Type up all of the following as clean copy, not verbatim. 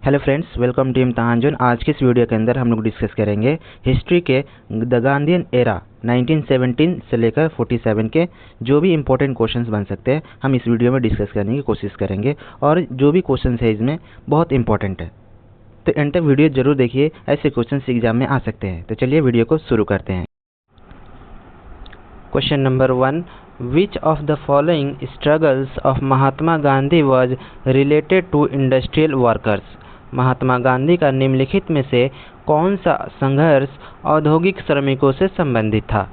Hello friends, welcome to इम्तिहान zone. आज के इस वीडियो के अंदर हम लोग डिस्कस करेंगे हिस्ट्री के द गांधीयन एरा 1917 से लेकर 47 के जो भी इम्पोर्टेंट क्वेश्चंस बन सकते हैं हम इस वीडियो में डिस्कस करने की कोशिश करेंगे। और जो भी क्वेश्चंस है इसमें बहुत इंपॉर्टेंट है, तो एंड तक वीडियो जरूर देखिए, ऐसे क्वेश्चंस एग्जाम में आ सकते हैं। तो चलिए वीडियो को शुरू करते हैं। Question number 1, Which of the following struggles of Mahatma Gandhi was related to industrial workers? Mahatma Gandhi का निम्नलिखित में से कौन सा संघर्ष औद्योगिक श्रमिकों से संबंधित था?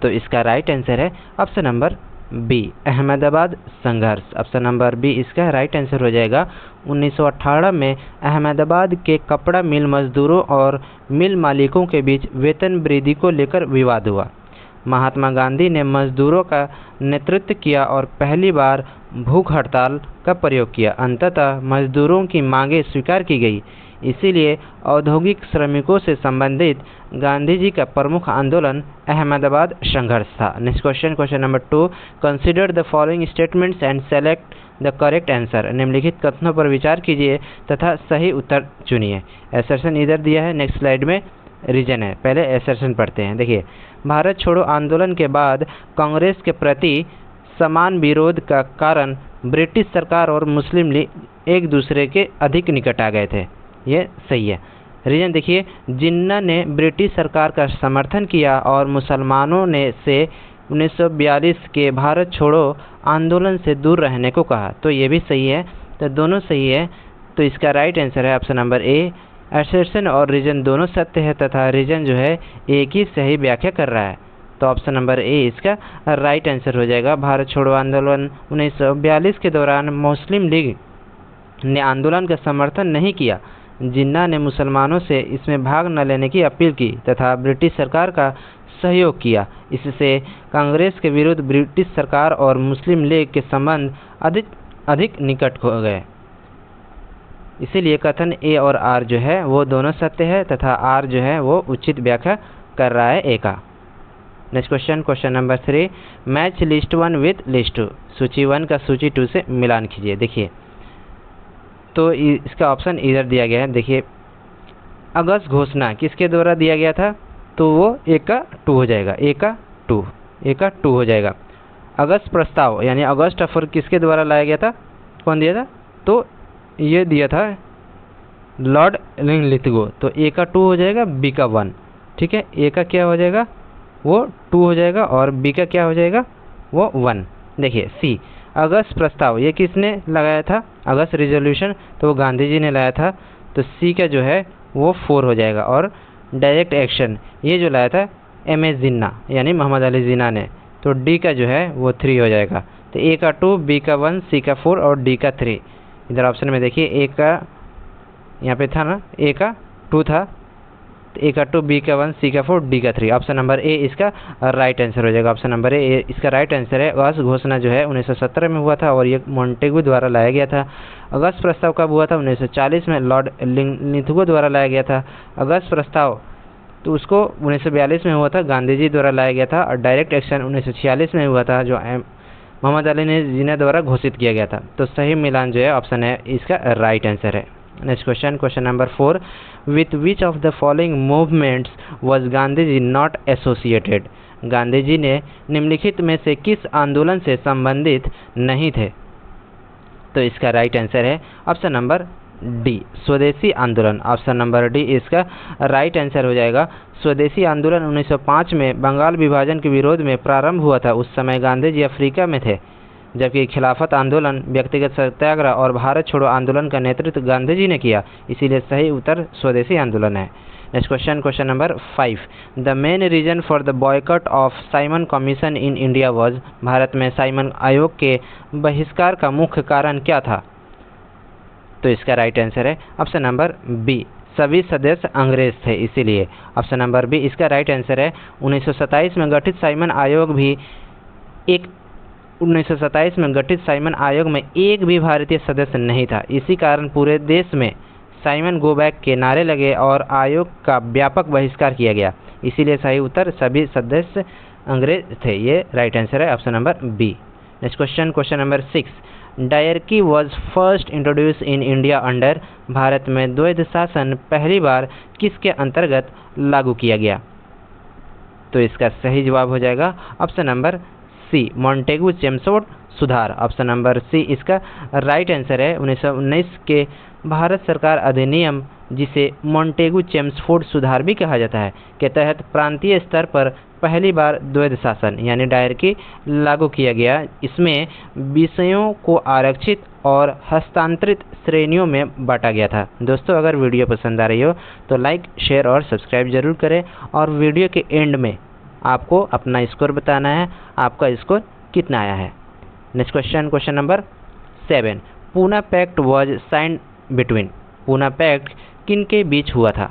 तो इसका राइट आंसर है ऑप्शन नंबर बी, अहमदाबाद संघर्ष। ऑप्शन नंबर बी इसका राइट आंसर हो जाएगा। 1918 में अहमदाबाद के कपड़ा मिल मजदूरों और मिल मालिकों के बीच वेतन वृद्धि को लेकर विवाद हुआ। महात्मा गांधी ने मजदूरों का नेतृत्व किया और पहली बार भूख हड़ताल का प्रयोग किया। अंततः मजदूरों की मांगें स्वीकार की गई, इसीलिए औद्योगिक श्रमिकों से संबंधित गांधी जी का प्रमुख आंदोलन अहमदाबाद संघर्ष था। Next question, question number 2, consider the following statements and select the correct answer. निम्नलिखित कथनों पर विचार कीजिए तथा सही उत्तर चुनिए। असर्शन इधर दिया है, नेक्स्ट स्लाइड में रीजन है। पहले असर्शन पढ़ते हैं। देखिए, भारत छोड़ो आंदोलन के बाद कांग्रेस के प्रति समान विरोध का कारण ब्रिटिश सरकार और मुस्लिम लीग एक दूसरे के अधिक निकट आ गए थे। ये सही है। रीजन देखिए, जिन्ना ने ब्रिटिश सरकार का समर्थन किया और मुसलमानों ने से 1942 के भारत छोड़ो आंदोलन से दूर रहने को कहा। तो ये भी सही है, तो दोनों सही है। तो इसका राइट आंसर है ऑप्शन नंबर ए। असर्शन और रीजन दोनों सत्य है तथा रीजन जो है एक ही सही व्याख्या कर रहा है। तो ऑप्शन नंबर ए इसका राइट आंसर हो जाएगा। भारत छोड़ो आंदोलन 1942 के दौरान मुस्लिम लीग ने आंदोलन का समर्थन नहीं किया। जिन्ना ने मुसलमानों से इसमें भाग न लेने की अपील की तथा ब्रिटिश सरकार का सहयोग किया। इससे कांग्रेस के विरुद्ध ब्रिटिश सरकार और मुस्लिम लीग के संबंध अधिक निकट हो गए। इसीलिए कथन ए और आर जो है वो दोनों सत्य है तथा आर जो है वो उचित व्याख्या कर रहा है ए का। Next question, question number 3, match list 1 with list 2। सूची 1 का सूची 2 से मिलान कीजिए। देखिए, तो इसका ऑप्शन इधर दिया गया है। देखिए, अगस्त घोषणा किसके द्वारा दिया गया था? तो वो ए का 2 हो जाएगा। ए का 2 हो जाएगा। अगस्त प्रस्ताव यानी अगस्त ऑफर किसके द्वारा लाया गया था? कौन दिया था? तो ये दिया था लॉर्ड लिथगो। तो ए का 2 हो जाएगा, बी का 1। ठीक है, ए का क्या हो जाएगा? वो 2 हो जाएगा और बी का क्या हो जाएगा? वो 1। देखिए, सी अगस्त प्रस्ताव ये किसने लगाया था? अगस्त रिजोल्यूशन तो वो गांधी जी ने लाया था। तो सी का जो है वो 4 हो जाएगा। और डायरेक्ट एक्शन ये जो लाया था एम.एस. जिन्ना यानी मोहम्मद अली जिन्ना ने। तो डी का जो है वो 3 हो जाएगा। तो ए का 2, बी का 1, सी का 4 और डी का 3। इधर ऑप्शन में देखिए, ए का यहाँ पे था ना, ए का 2 था, तो ए का 2, बी का 1, सी का 4, डी का 3। ऑप्शन नंबर ए इसका राइट आंसर हो जाएगा। ऑप्शन नंबर ए इसका राइट आंसर है। अगस्त घोषणा जो है 1917 में हुआ था और ये मॉन्टेगू द्वारा लाया गया था। अगस्त प्रस्ताव कब हुआ था? 1940 में लॉर्ड लिथगो द्वारा लाया गया था। अगस्त प्रस्ताव तो उसको 1942 में हुआ था, गांधी जी द्वारा लाया गया था। और डायरेक्ट एक्शन 1946 में हुआ था, जो मोहम्मद अली ने जिन्ना द्वारा घोषित किया गया था। तो सही मिलान जो है ऑप्शन है इसका राइट आंसर है। Next question, question number 4, with which of the following movements was Gandhi ji not associated. Gandhi ji ने निम्नलिखित में से किस आंदोलन से संबंधित नहीं थे? तो इसका राइट आंसर है ऑप्शन नंबर डी, स्वदेशी आंदोलन। ऑप्शन नंबर डी इसका राइट आंसर हो जाएगा। स्वदेशी आंदोलन 1905 में बंगाल विभाजन के विरोध में प्रारंभ हुआ था। उस समय गांधी जी अफ्रीका में थे, जबकि खिलाफत आंदोलन, व्यक्तिगत सत्याग्रह और भारत छोड़ो आंदोलन का नेतृत्व गांधी जी ने किया। इसीलिए सही उत्तर स्वदेशी आंदोलन है। Next question, question number 5, the main reason for the boycott of Simon Commission in India was. Bharat में साइमन आयोग के बहिष्कार का मुख्य कारण क्या था? तो इसका राइट आंसर है ऑप्शन नंबर बी, सभी सदस्य अंग्रेज थे इसीलिए। ऑप्शन नंबर बी इसका राइट आंसर है। 1927 में गठित साइमन आयोग में एक भी भारतीय सदस्य नहीं था। इसी कारण पूरे देश में साइमन गो बैक के नारे लगे और आयोग का व्यापक बहिष्कार किया गया। इसीलिए सही उत्तर सभी सदस्य अंग्रेज थे। ये राइट आंसर है option number B. Next question, question number 6, dyarchy was first introduced in India under Bharat में द्वैध शासन पहली बार किसके अंतर्गत लागू किया गया? तो इसका सही जवाब हो जाएगा option number C, Montagu Chelmsford सुधार। ऑप्शन नंबर सी इसका राइट आंसर है। 1919 के भारत सरकार अधिनियम, जिसे मॉन्टेगू चेम्सफोर्ड सुधार भी कहा जाता है, के तहत प्रांतीय स्तर पर पहली बार द्वैध शासन यानी डायरकी लागू किया गया। इसमें विषयों को आरक्षित और हस्तांतरित श्रेणियों में बांटा गया था। दोस्तों, अगर वीडियो पसंद आ रही हो तो लाइक, शेयर और सब्सक्राइब जरूर करें और वीडियो के एंड में आपको अपना स्कोर बताना है, आपका स्कोर कितना आया है। Next question, question number 7, Poona pact was signed between. Poona pact किन के बीच हुआ था?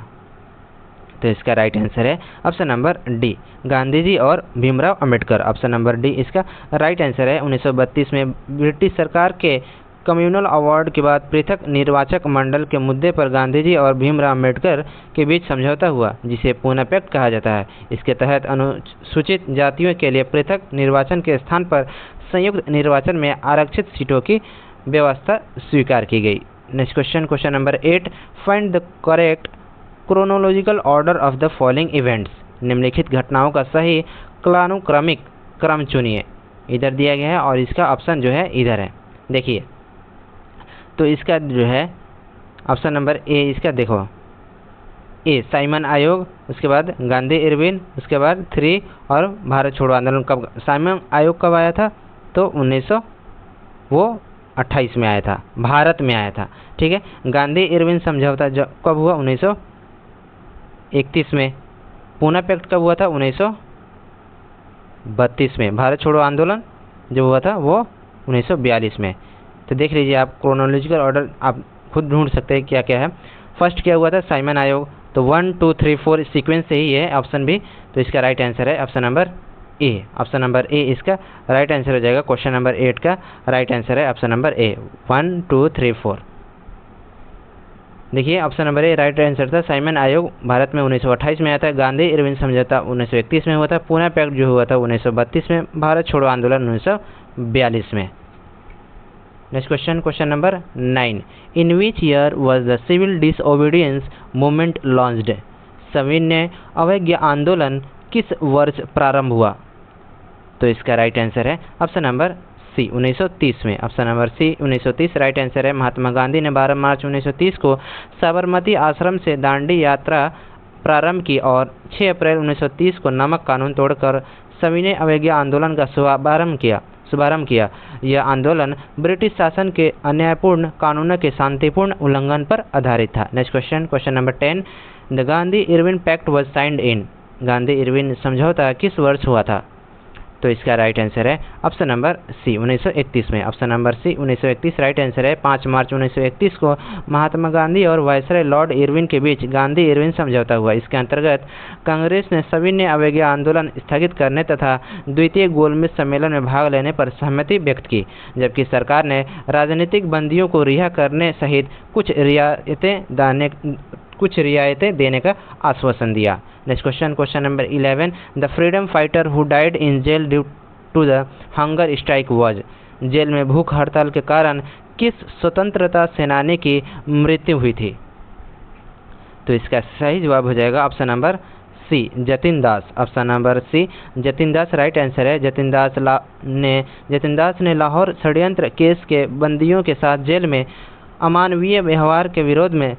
तो इसका राइट आंसर है option number D, Gandhi ji और Bhimrao Ambedkar. Option number D इसका राइट आंसर है। 1932 में ब्रिटिश सरकार के कम्युनल अवार्ड के बाद पृथक निर्वाचक मंडल के मुद्दे पर गांधी जी और भीमराव अंबेडकर के बीच समझौता हुआ, जिसे पूना पैक्ट कहा जाता है। इसके तहत अनुसूचित जातियों के लिए पृथक निर्वाचन के स्थान पर संयुक्त निर्वाचन में आरक्षित सीटों की व्यवस्था स्वीकार की गई। Next question, question number 8, find the correct chronological order of the following events. निम्नलिखित घटनाओं का सही कालानुक्रमिक क्रम चुनिए। इधर दिया गया है और इसका ऑप्शन जो है इधर है, देखिए। तो इसका जो है ऑप्शन नंबर ए, इसका देखो, ए साइमन आयोग, उसके बाद गांधी इरविन, उसके बाद 3 और भारत छोड़ो आंदोलन। कब साइमन आयोग कब आया था? तो 1928 में आया था, भारत में आया था, ठीक है। गांधी इरविन समझौता कब हुआ? 1931 में। पूना पैक्ट कब हुआ था? 1932 में। भारत छोड़ो आंदोलन जो हुआ था वो 1942 में। तो देख लीजिए आप, क्रोनोलॉजिकल ऑर्डर आप खुद ढूंढ सकते हैं क्या क्या है। फर्स्ट क्या हुआ था? साइमन आयोग। तो 1 2 3 4 सीक्वेंस से ही है ऑप्शन भी। तो इसका राइट आंसर है ऑप्शन नंबर ए। ऑप्शन नंबर ए इसका राइट आंसर हो जाएगा। क्वेश्चन नंबर 8 का राइट आंसर है ऑप्शन नंबर ए, 1 2 3 4। देखिए ऑप्शन नंबर ए राइट आंसर था। साइमन आयोग भारत में 1928 में आया था। गांधी इरविन समझौता 1931 में हुआ था। पूना पैक्ट जो हुआ था 1932 में। भारत छोड़ो आंदोलन 1942 में। Next question, question number 9, in which year was the civil disobedience movement launched. सविनय अवज्ञा आंदोलन किस वर्ष प्रारंभ हुआ? तो इसका राइट आंसर है ऑप्शन नंबर सी, 1930 में। Option number C 1930 right answer है। महात्मा गांधी ने 12 मार्च 1930 को साबरमती आश्रम से दांडी यात्रा प्रारंभ की और 6 अप्रैल 1930 को नमक कानून तोड़कर सविनय अवज्ञा आंदोलन का शुभारंभ किया। यह आंदोलन ब्रिटिश शासन के अन्यायपूर्ण कानूनों के शांतिपूर्ण उल्लंघन पर आधारित था। Next question, question number 10, the Gandhi Irwin pact was signed in. Gandhi Irwin समझौता किस वर्ष हुआ था? तो इसका राइट आंसर है ऑप्शन नंबर सी, 1931 में। Option number C 1931 right answer है। 5 मार्च 1931 को महात्मा गांधी और वायसराय लॉर्ड इरविन के बीच गांधी इरविन समझौता हुआ। इसके अंतर्गत कांग्रेस ने सविनय अवज्ञा आंदोलन स्थगित करने तथा द्वितीय गोलमेज सम्मेलन में भाग लेने पर सहमति व्यक्त की, जबकि सरकार ने राजनीतिक बंदियों को रिहा करने सहित कुछ रियायतें देने का आश्वासन दिया। Next question, question number 11, the freedom fighter who died in jail due to the hunger strike was. Jail में भूख हड़ताल के कारण किस स्वतंत्रता सेनानी की मृत्यु हुई थी? तो इसका सही जवाब हो जाएगा ऑप्शन नंबर सी, जतिन दास। ऑप्शन नंबर सी जतिन दास राइट आंसर है। जतिन दास ने लाहौर षड्यंत्र केस के बंदियों के साथ जेल में अमानवीय व्यवहार के विरोध में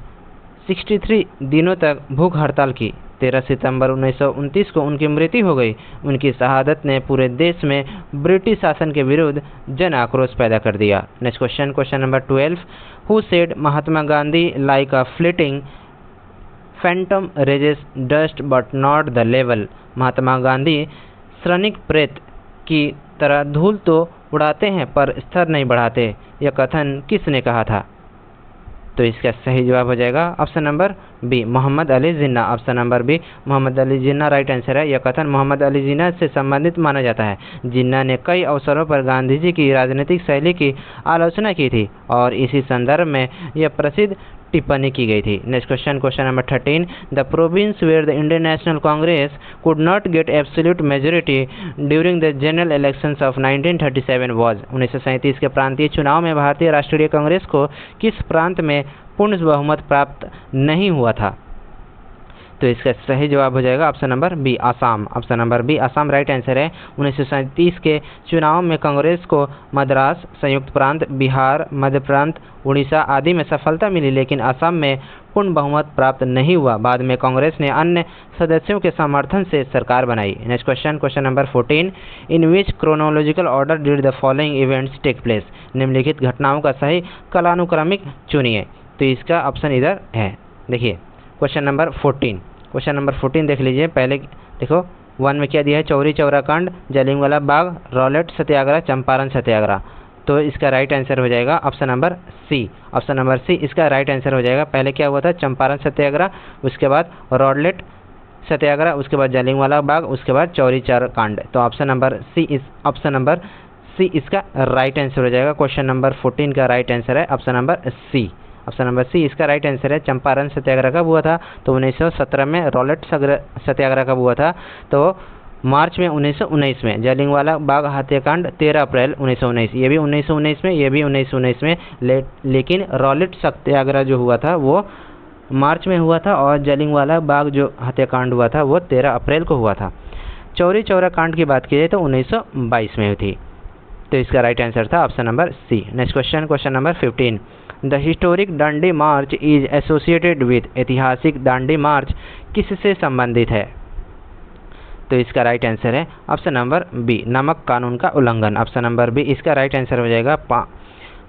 63 दिनों तक भूख हड़ताल की। 13 सितंबर 1929 को उनकी मृत्यु हो गई। उनकी शहादत ने पूरे देश में ब्रिटिश शासन के विरुद्ध जन आक्रोश पैदा कर दिया। Next question, question number 12, who said Mahatma Gandhi like a fleeting phantom raises dust but not the level. Mahatma Gandhi क्षणिक प्रेत की तरह धूल तो उड़ाते हैं पर स्तर नहीं बढ़ाते। यह कथन किसने कहा था? तो इसका सही जवाब हो जाएगा option number B, Mohammad Ali Jinnah. Option number B Mohammad Ali Jinnah right answer है। यह कथन मोहम्मद अली जिन्ना से संबंधित माना जाता है। जिन्ना ने कई अवसरों पर गांधी जी की राजनीतिक शैली की आलोचना की थी और इसी संदर्भ में यह प्रसिद्ध टिप्पणी की गई थी। Next question, question number 13, the province where the Indian National Congress could not get absolute majority during the general elections of 1937 was. 1937 के प्रांतीय चुनाव में भारतीय राष्ट्रीय कांग्रेस को किस प्रांत में पूर्ण बहुमत प्राप्त नहीं हुआ था? तो इसका सही जवाब हो जाएगा option number B, Assam. Option number B, Assam right answer है। 1937 के चुनाव में कांग्रेस को मद्रास, संयुक्त प्रांत, बिहार, मध्य प्रांत, उड़ीसा आदि में सफलता मिली, लेकिन असम में पूर्ण बहुमत प्राप्त नहीं हुआ। बाद में कांग्रेस ने अन्य सदस्यों के समर्थन से सरकार बनाई। Next question, question number 14, in which chronological order did the following events take place. निम्नलिखित घटनाओं का सही कालानुक्रमिक चुनिए। तो इसका ऑप्शन इधर है, देखिए क्वेश्चन नंबर 14। क्वेश्चन नंबर 14 देख लीजिए। पहले देखो 1 में क्या दिया है, चौरी चौरा कांड, जलियांवाला बाग, रॉलेट सत्याग्रह, चंपारण सत्याग्रह। तो इसका राइट आंसर हो जाएगा option number C. Option number C इसका राइट आंसर हो जाएगा। पहले क्या हुआ था, चंपारण सत्याग्रह, उसके बाद रॉलेट सत्याग्रह, उसके बाद जलियांवाला बाग, उसके बाद चौरी चौरा कांड। तो ऑप्शन नंबर सी इसका राइट आंसर हो जाएगा। क्वेश्चन नंबर 14 का राइट आंसर है option number C. Option number C इसका राइट आंसर है। चंपारण सत्याग्रह कब हुआ था? तो 1917 में। रॉलेट सत्याग्रह कब हुआ था? तो मार्च में 1919 में। जलियांवाला बाग हत्याकांड 13 अप्रैल 1919, ये भी 1919 में, ये भी 1919 में। लेकिन रॉलेट सत्याग्रह जो हुआ था वो मार्च में हुआ था, और जलियांवाला बाग जो हत्याकांड हुआ था वो 13 अप्रैल को हुआ था। चौरी चौरा कांड की बात की जाए तो 1922 में हुई थी। तो इसका राइट आंसर था option number C. Next question, question number 15, the historic Dandi march is associated with. ऐतिहासिक दांडी मार्च किससे संबंधित है? तो इसका राइट आंसर है ऑप्शन नंबर बी, नमक कानून का उल्लंघन। ऑप्शन नंबर बी इसका राइट आंसर हो जाएगा।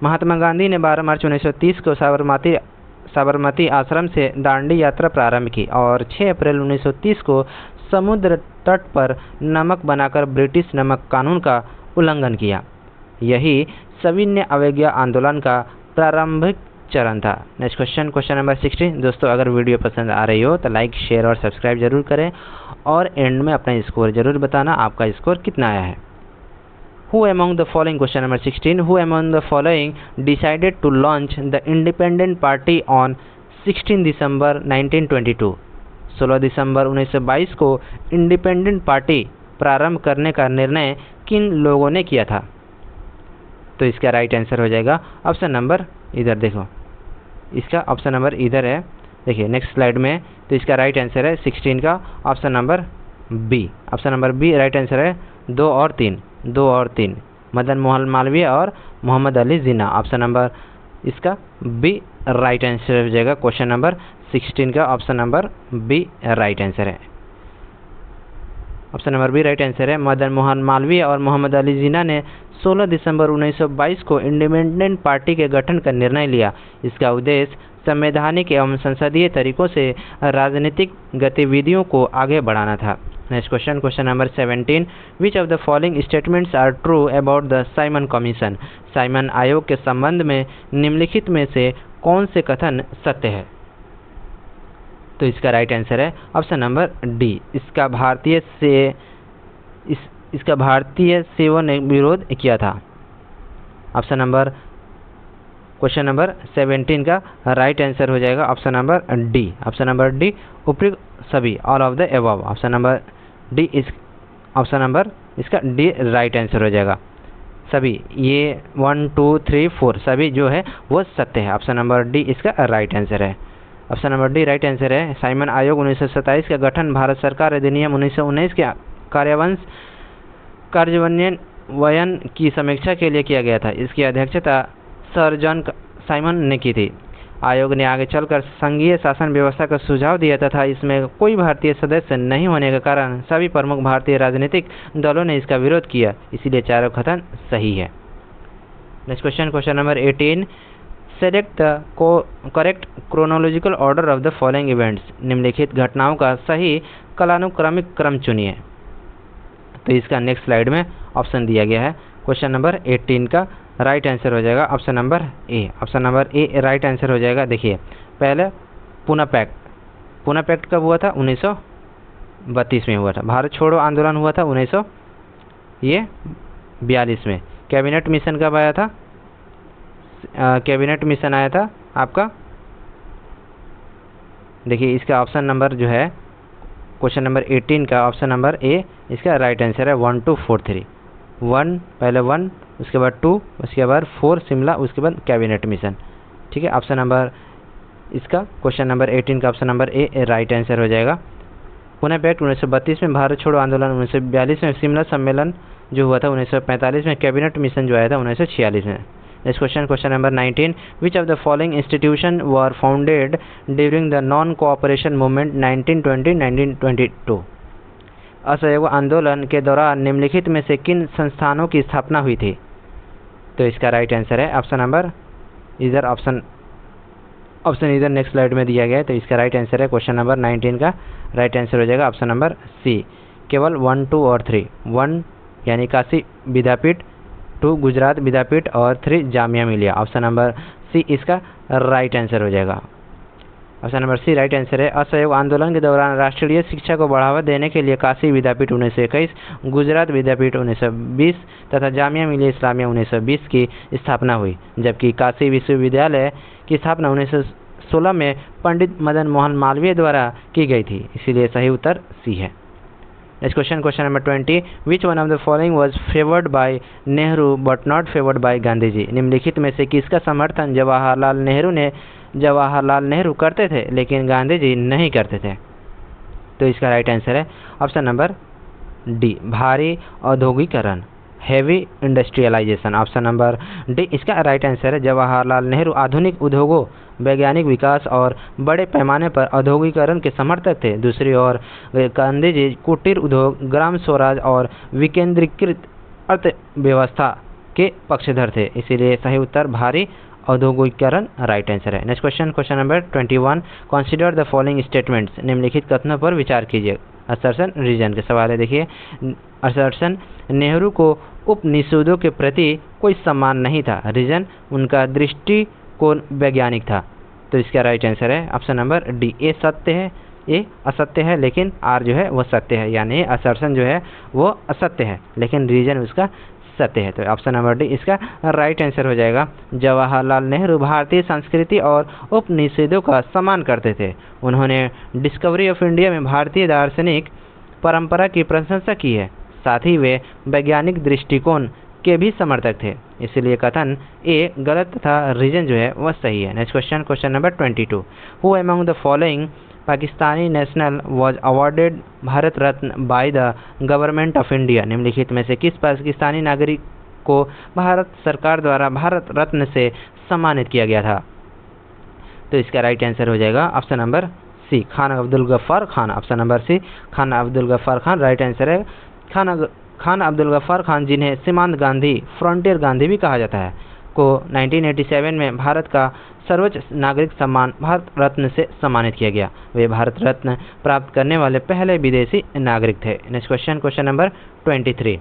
महात्मा गांधी ने 12 मार्च 1930 को साबरमती आश्रम से दांडी यात्रा प्रारंभ की और 6 अप्रैल 1930 को समुद्र तट पर नमक बनाकर ब्रिटिश नमक कानून का उल्लंघन किया। यही सविनय अवज्ञा आंदोलन का प्रारंभिक चरण था। Next question, question number 16। दोस्तों अगर वीडियो पसंद आ रही हो तो लाइक, शेयर और सब्सक्राइब जरूर करें, और एंड में अपना स्कोर जरूर बताना, आपका स्कोर कितना आया है। Who among the following, question number 16, who among the following decided to launch the independent party on 16 दिसंबर 1922? 16 दिसंबर 1922 को इंडिपेंडेंट पार्टी प्रारंभ करने का निर्णय किन लोगों ने किया था? तो इसका राइट आंसर हो जाएगा ऑप्शन नंबर, इधर देखो, इसका ऑप्शन नंबर इधर है, देखिए नेक्स्ट स्लाइड में। तो इसका राइट आंसर है 16 का option number B. Option number B right answer है। 2 और 3, मदन मोहन मालवीय और मोहम्मद अली जिन्ना। ऑप्शन नंबर इसका बी राइट आंसर हो जाएगा। क्वेश्चन नंबर 16 का option number B right answer है। Option number B right answer है। मदन मोहन मालवीय और मोहम्मद अली जिन्ना ने 16 दिसंबर 1922 को इंडिपेंडेंट पार्टी के गठन का निर्णय लिया। इसका उद्देश्य संवैधानिक एवं संसदीय तरीकों से राजनीतिक गतिविधियों को आगे बढ़ाना था। Next question, question number 17, which of the following statements are true about the Simon Commission? Simon आयोग के संबंध में निम्नलिखित में से कौन से कथन सत्य है? तो इसका राइट आंसर है ऑप्शन नंबर डी। इसका भारतीय सेवा ने विरोध किया था। ऑप्शन नंबर, क्वेश्चन नंबर 17 का राइट आंसर हो जाएगा option number D. Option number D, उपयुक्त सभी, all of the above. Option number D इस ऑप्शन नंबर इसका डी राइट आंसर हो जाएगा। सभी ये 1 2 3 4 सभी जो है वो सत्य है। ऑप्शन नंबर डी इसका राइट आंसर है। Option number D right answer है। साइमन आयोग 1927 का गठन भारत सरकार अधिनियम 1919 के कार्यान्वयन की समीक्षा के लिए किया गया था। इसकी अध्यक्षता सर जॉन साइमन ने की थी। आयोग ने आगे चलकर संघीय शासन व्यवस्था का सुझाव दिया तथा इसमें कोई भारतीय सदस्य नहीं होने के कारण सभी प्रमुख भारतीय राजनीतिक दलों ने इसका विरोध किया, इसीलिए चारों कथन सही है। Next question, question number 18, select the correct chronological order of the following events. निम्नलिखित घटनाओं का सही कालानुक्रमिक क्रम चुनिए। तो इसका नेक्स्ट स्लाइड में ऑप्शन दिया गया है। क्वेश्चन नंबर 18 का राइट आंसर हो जाएगा ऑप्शन नंबर ए। ऑप्शन नंबर ए राइट आंसर हो जाएगा। देखिए पहले पूना पैक्ट कब हुआ था? 1932 में हुआ था। भारत छोड़ो आंदोलन हुआ था 1942 में। कैबिनेट मिशन कब आया था? कैबिनेट मिशन आया था आपका देखिए इसका ऑप्शन नंबर जो है क्वेश्चन नंबर 18 का ऑप्शन नंबर ए इसका राइट आंसर है 1 2 4 3। 1 पहले 1, उसके बाद 2, उसके बाद 4 शिमला, उसके बाद कैबिनेट मिशन। ठीक है, ऑप्शन नंबर इसका क्वेश्चन नंबर 18 का ऑप्शन नंबर ए राइट आंसर हो जाएगा। पुणे पैक्ट 1932 में, भारत छोड़ो आंदोलन 1942 में, शिमला सम्मेलन जो हुआ था 1945 में, कैबिनेट मिशन जो आया था 1946 में। Next question, question number 19, which of the following institution were founded during the non cooperation movement 1920-1922। असहयोग आंदोलन के दौरान निम्नलिखित में से किन संस्थानों की स्थापना हुई थी? तो इसका राइट आंसर है ऑप्शन नंबर इधर ऑप्शन इधर नेक्स्ट स्लाइड में दिया गया है। तो इसका राइट आंसर है क्वेश्चन नंबर 19 का राइट आंसर हो जाएगा ऑप्शन नंबर सी, केवल 1 2 और 3। 1 यानी काशी विद्यापीठ, 2 गुजरात विद्यापीठ और 3 Jamia Millia. Option number C इसका राइट आंसर हो जाएगा। Option number C right answer है। असहयोग आंदोलन के दौरान राष्ट्रीय शिक्षा को बढ़ावा देने के लिए काशी विद्यापीठ 1921, गुजरात विद्यापीठ 1920 तथा जामिया मिलिया इस्लामिया 1920 की स्थापना हुई, जबकि काशी विश्वविद्यालय की स्थापना 1916 में पंडित मदन मोहन मालवीय द्वारा की गई थी, इसीलिए सही उत्तर सी है। Next question, question number 20, which one of the following was favoured by Nehru but not favoured by Gandhi ji. निम्नलिखित में से किसका समर्थन जवाहरलाल नेहरू करते थे लेकिन गांधी जी नहीं करते थे? तो इसका राइट आंसर है ऑप्शन नंबर डी, भारी औद्योगिकरण, heavy industrialisation. Option number D इसका राइट आंसर है। जवाहरलाल नेहरू आधुनिक उद्योगों, वैज्ञानिक विकास और बड़े पैमाने पर औद्योगिकरण के समर्थक थे। दूसरी ओर गांधी जी कुटीर उद्योग, ग्राम स्वराज और विकेंद्रीकृत अर्थव्यवस्था के पक्षधर थे, इसीलिए सही उत्तर भारी औद्योगिकरण राइट आंसर है। Next question, question number 21, consider the following statements. निम्नलिखित कथनों पर विचार कीजिए। असर्शन रीजन के सवाल है। देखिए असर्शन, नेहरू को उपनिषदों के प्रति कोई सम्मान नहीं था। रीजन, उनका दृष्टिकोण वैज्ञानिक था। तो इसका राइट आंसर है ऑप्शन नंबर डी, ए सत्य है, ए असत्य है लेकिन आर जो है वो सत्य है, यानी असर्शन जो है वो असत्य है लेकिन रीजन उसका सत्य है। तो ऑप्शन नंबर डी इसका राइट आंसर हो जाएगा। जवाहरलाल नेहरू भारतीय संस्कृति और उपनिषदों का सम्मान करते थे। उन्होंने डिस्कवरी ऑफ इंडिया में भारतीय दार्शनिक परंपरा की प्रशंसा की है, साथ ही वे वैज्ञानिक दृष्टिकोण के भी समर्थक थे, इसलिए कथन ए गलत तथा रीजन जो है वह सही है। Next question, question number 22, who among the following Pakistani national was awarded Bharat Ratna by the government of India. निम्नलिखित में से किस पाकिस्तानी नागरिक को भारत सरकार द्वारा भारत रत्न से सम्मानित किया गया था? तो इसका राइट आंसर हो जाएगा option number C, Khan Abdul Ghaffar Khan. Option number C, Khan Abdul Ghaffar Khan right answer है। खान अब्दुल गफ्फार खान, जिन्हें सीमांत गांधी, फ्रंटियर गांधी भी कहा जाता है, को 1987 में भारत का सर्वोच्च नागरिक सम्मान भारत रत्न से सम्मानित किया गया। वे भारत रत्न प्राप्त करने वाले पहले विदेशी नागरिक थे। Next question, question number 23,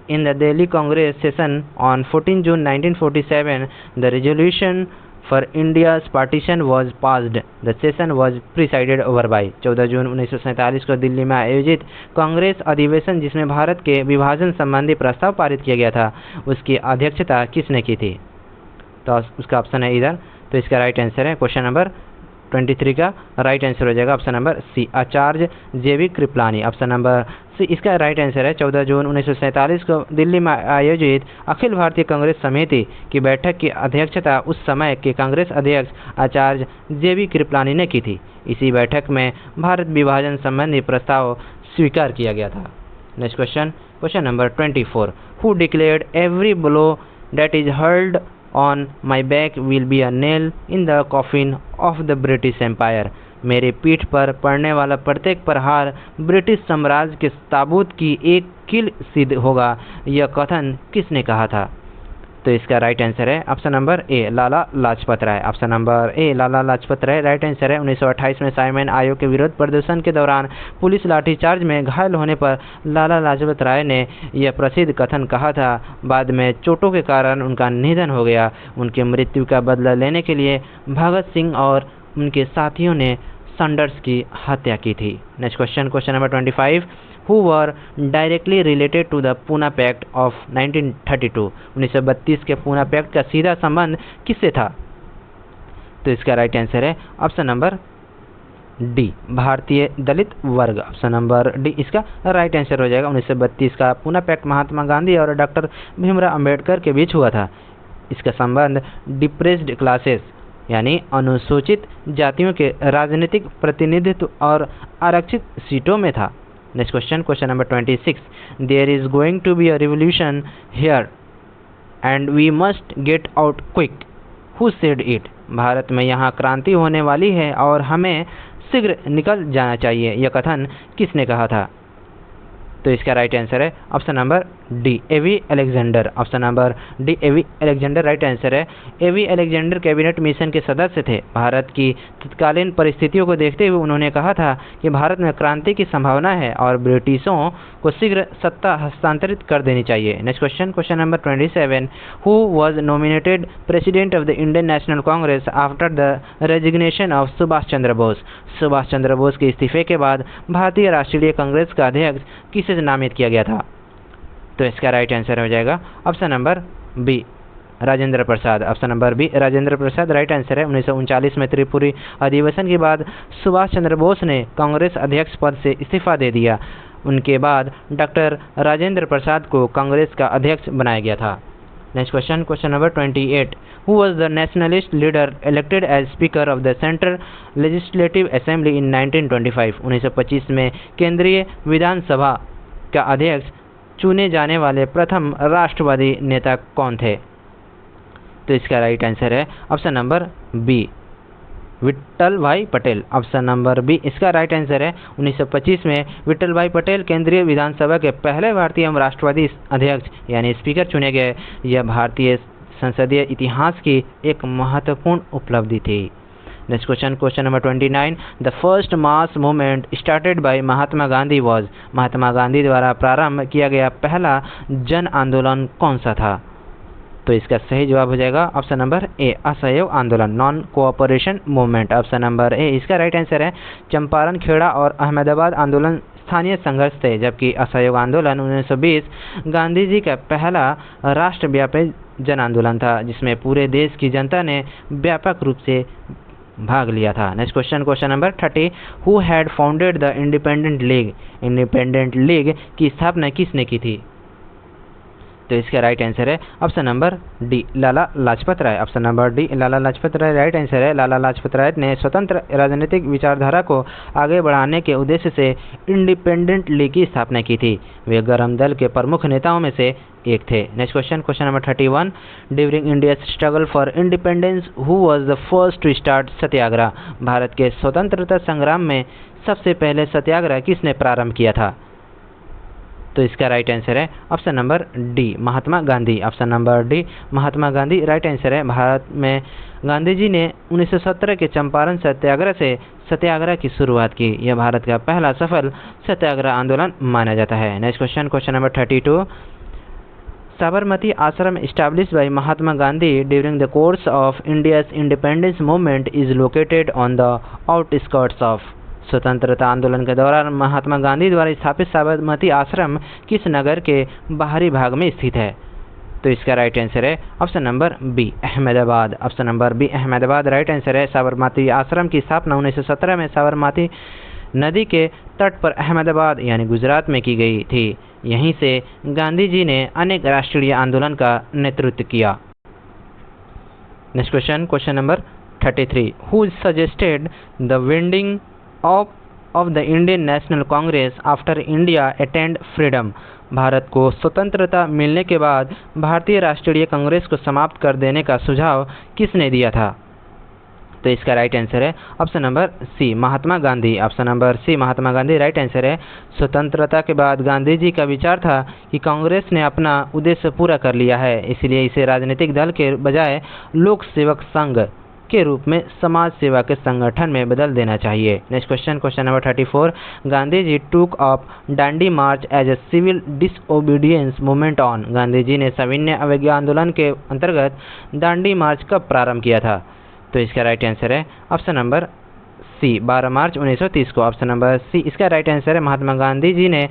in the Delhi Congress session on 14 June 1947 the resolution for India's partition was passed. The session was presided over by. 14 जून 1947 को दिल्ली में आयोजित कांग्रेस अधिवेशन, जिसमें भारत के विभाजन संबंधी प्रस्ताव पारित किया गया था, उसकी अध्यक्षता किसने की थी? तो उसका ऑप्शन है इधर। तो इसका राइट आंसर है क्वेश्चन नंबर 23 का राइट आंसर हो जाएगा ऑप्शन नंबर सी, आचार्य जेवी कृपलानी। ऑप्शन नंबर सी इसका राइट आंसर है। 14 जून 1947 को दिल्ली में आयोजित अखिल भारतीय कांग्रेस समिति की बैठक की अध्यक्षता उस समय के कांग्रेस अध्यक्ष आचार्य जेवी कृपलानी ने की थी। इसी बैठक में भारत विभाजन संबंधी प्रस्ताव स्वीकार किया गया था। Next question, question number 24, who declared every blow that is hurled on my back will be a nail in the coffin of the British Empire। मेरे पीठ पर पड़ने वाला प्रत्येक प्रहार ब्रिटिश साम्राज्य के ताबूत की एक कील सिद्ध होगा, यह कथन किसने कहा था? तो इसका राइट आंसर है option number A, Lala Lajpat Rai. Option number A, Lala Lajpat Rai right answer है। 1928 में साइमन आयोग के विरोध प्रदर्शन के दौरान पुलिस लाठीचार्ज में घायल होने पर लाला लाजपत राय ने यह प्रसिद्ध कथन कहा था। बाद में चोटों के कारण उनका निधन हो गया। उनकी मृत्यु का बदला लेने के लिए भगत सिंह और उनके साथियों ने सैंडर्स की हत्या की थी। Next question, question number 25, who were directly related to the Poona pact of 1932। 1932 के पूना पैक्ट का सीधा संबंध किससे था? तो इसका राइट आंसर है ऑप्शन नंबर डी भारतीय दलित वर्ग, ऑप्शन नंबर डी इसका राइट आंसर हो जाएगा। 1932 का पूना पैक्ट महात्मा गांधी और डॉक्टर भीमराव अंबेडकर के बीच हुआ था। इसका संबंध डिप्रेस्ड क्लासेस यानी अनुसूचित जातियों के राजनीतिक प्रतिनिधित्व और आरक्षित सीटों में था। Next question, question number 26, there is going to be a revolution here and we must get out quick, who said it? Bharat में यहाँ क्रांति होने वाली है और हमें शीघ्र निकल जाना चाहिए, यह कथन किसने कहा था? तो इसका राइट आंसर है ऑप्शन नंबर डी एवी अलेक्जेंडर, ऑप्शन नंबर डी एवी अलेक्जेंडर राइट आंसर है। एवी अलेक्जेंडर कैबिनेट मिशन के सदस्य थे। भारत की तत्कालीन परिस्थितियों को देखते हुए उन्होंने कहा था कि भारत में क्रांति की संभावना है और ब्रिटिशों को शीघ्र सत्ता हस्तांतरित कर देनी चाहिए। Next question, question number 27, who was nominated president of the Indian National Congress after the resignation of Subhash Chandra Bose? Subhash Chandra Bose के इस्तीफे के बाद भारतीय राष्ट्रीय कांग्रेस का अध्यक्ष किसे नामित किया गया था? तो इसका राइट आंसर हो जाएगा option number B Rajendra Prasad, option number B Rajendra Prasad right answer है। 1939 में त्रिपुरी अधिवेशन के बाद सुभाष चंद्र बोस ने कांग्रेस अध्यक्ष पद से इस्तीफा दे दिया। उनके बाद डॉक्टर राजेंद्र प्रसाद को कांग्रेस का अध्यक्ष बनाया गया था। Next question, question number 28, who was the nationalist leader elected as speaker of the central legislative assembly in 1925? 1925 में केंद्रीय विधानसभा का अध्यक्ष चुने जाने वाले प्रथम राष्ट्रवादी नेता कौन थे? तो इसका राइट आंसर है ऑप्शन नंबर बी विट्ठल भाई पटेल, ऑप्शन नंबर बी इसका राइट आंसर है। 1925 में विट्ठल भाई पटेल केंद्रीय विधानसभा के पहले भारतीय एवं राष्ट्रवादी अध्यक्ष यानी स्पीकर चुने गए। यह भारतीय संसदीय इतिहास की एक महत्वपूर्ण उपलब्धि थी। Next question, question number 29, the first mass movement started by Mahatma Gandhi was? Mahatma Gandhi द्वारा प्रारंभ किया गया पहला जन आंदोलन कौन सा था? तो इसका सही जवाब हो जाएगा ऑप्शन नंबर ए असहयोग आंदोलन, non cooperation movement, option number ए इसका राइट आंसर है। चंपारण, खेड़ा और अहमदाबाद आंदोलन स्थानीय संघर्ष थे, जबकि असहयोग आंदोलन 1920 गांधी जी का पहला राष्ट्रव्यापी जन आंदोलन था जिसमें पूरे देश की जनता ने व्यापक रूप से भाग लिया था। Next question, question number 30, who had founded the independent league? Independent league की स्थापना किसने की थी? तो इसका राइट आंसर है ऑप्शन नंबर डी लाला Lajpat Rai, option number D लाला लाजपत राय राइट आंसर है। लाला लाजपत राय ने स्वतंत्र राजनीतिक विचारधारा को आगे बढ़ाने के उद्देश्य से इंडिपेंडेंट लीग की स्थापना की थी। वे गरम दल के प्रमुख नेताओं में से एक थे। Next question, question number 31, during India struggle for independence who was the first to start satyagraha? Bharat के स्वतंत्रता संग्राम में सबसे पहले सत्याग्रह किसने प्रारंभ किया था? तो इसका राइट आंसर है option number D Mahatma Gandhi, option number D Mahatma Gandhi right answer है। भारत में गांधी जी ने 1917 के चंपारण सत्याग्रह से सत्याग्रह की शुरुआत की। यह भारत का पहला सफल सत्याग्रह आंदोलन माना जाता है। Next question, question number 32, Sabarmati आश्रम established by Mahatma Gandhi during the course of India's independence movement is located on the outskirts of? स्वतंत्रता आंदोलन के दौरान महात्मा गांधी द्वारा स्थापित साबरमती आश्रम किस नगर के बाहरी भाग में स्थित है? तो इसका राइट आंसर है option number B Ahmedabad, option number B Ahmedabad right answer है। साबरमती आश्रम की स्थापना 1917 में साबरमती नदी के तट पर अहमदाबाद यानी गुजरात में की गई थी। यहीं से गांधी जी ने अनेक राष्ट्रीय आंदोलन का नेतृत्व किया। Next question, question number 33, who suggested the vending of the Indian National Congress after India attained freedom? Bharat को स्वतंत्रता मिलने के बाद भारतीय राष्ट्रीय कांग्रेस को समाप्त कर देने का सुझाव किसने दिया था? तो इसका राइट आंसर है ऑप्शन नंबर सी महात्मा गांधी, ऑप्शन नंबर सी महात्मा गांधी राइट आंसर है। स्वतंत्रता के बाद गांधी जी का विचार था कि कांग्रेस ने अपना उद्देश्य पूरा कर लिया है, इसलिए इसे राजनीतिक दल के बजाय लोक सेवक संघ के रूप में समाज सेवा के संगठन में बदल देना चाहिए। Next question, question number 34, Gandhi ji took up Dandi march as a civil disobedience movement on? Gandhi ji ने सविनय अवज्ञा आंदोलन के अंतर्गत दांडी मार्च कब प्रारंभ किया था? तो इसका राइट आंसर है ऑप्शन नंबर सी 12 मार्च 1930 को। ऑप्शन नंबर सी इसका राइट आंसर है। महात्मा गांधी जी ने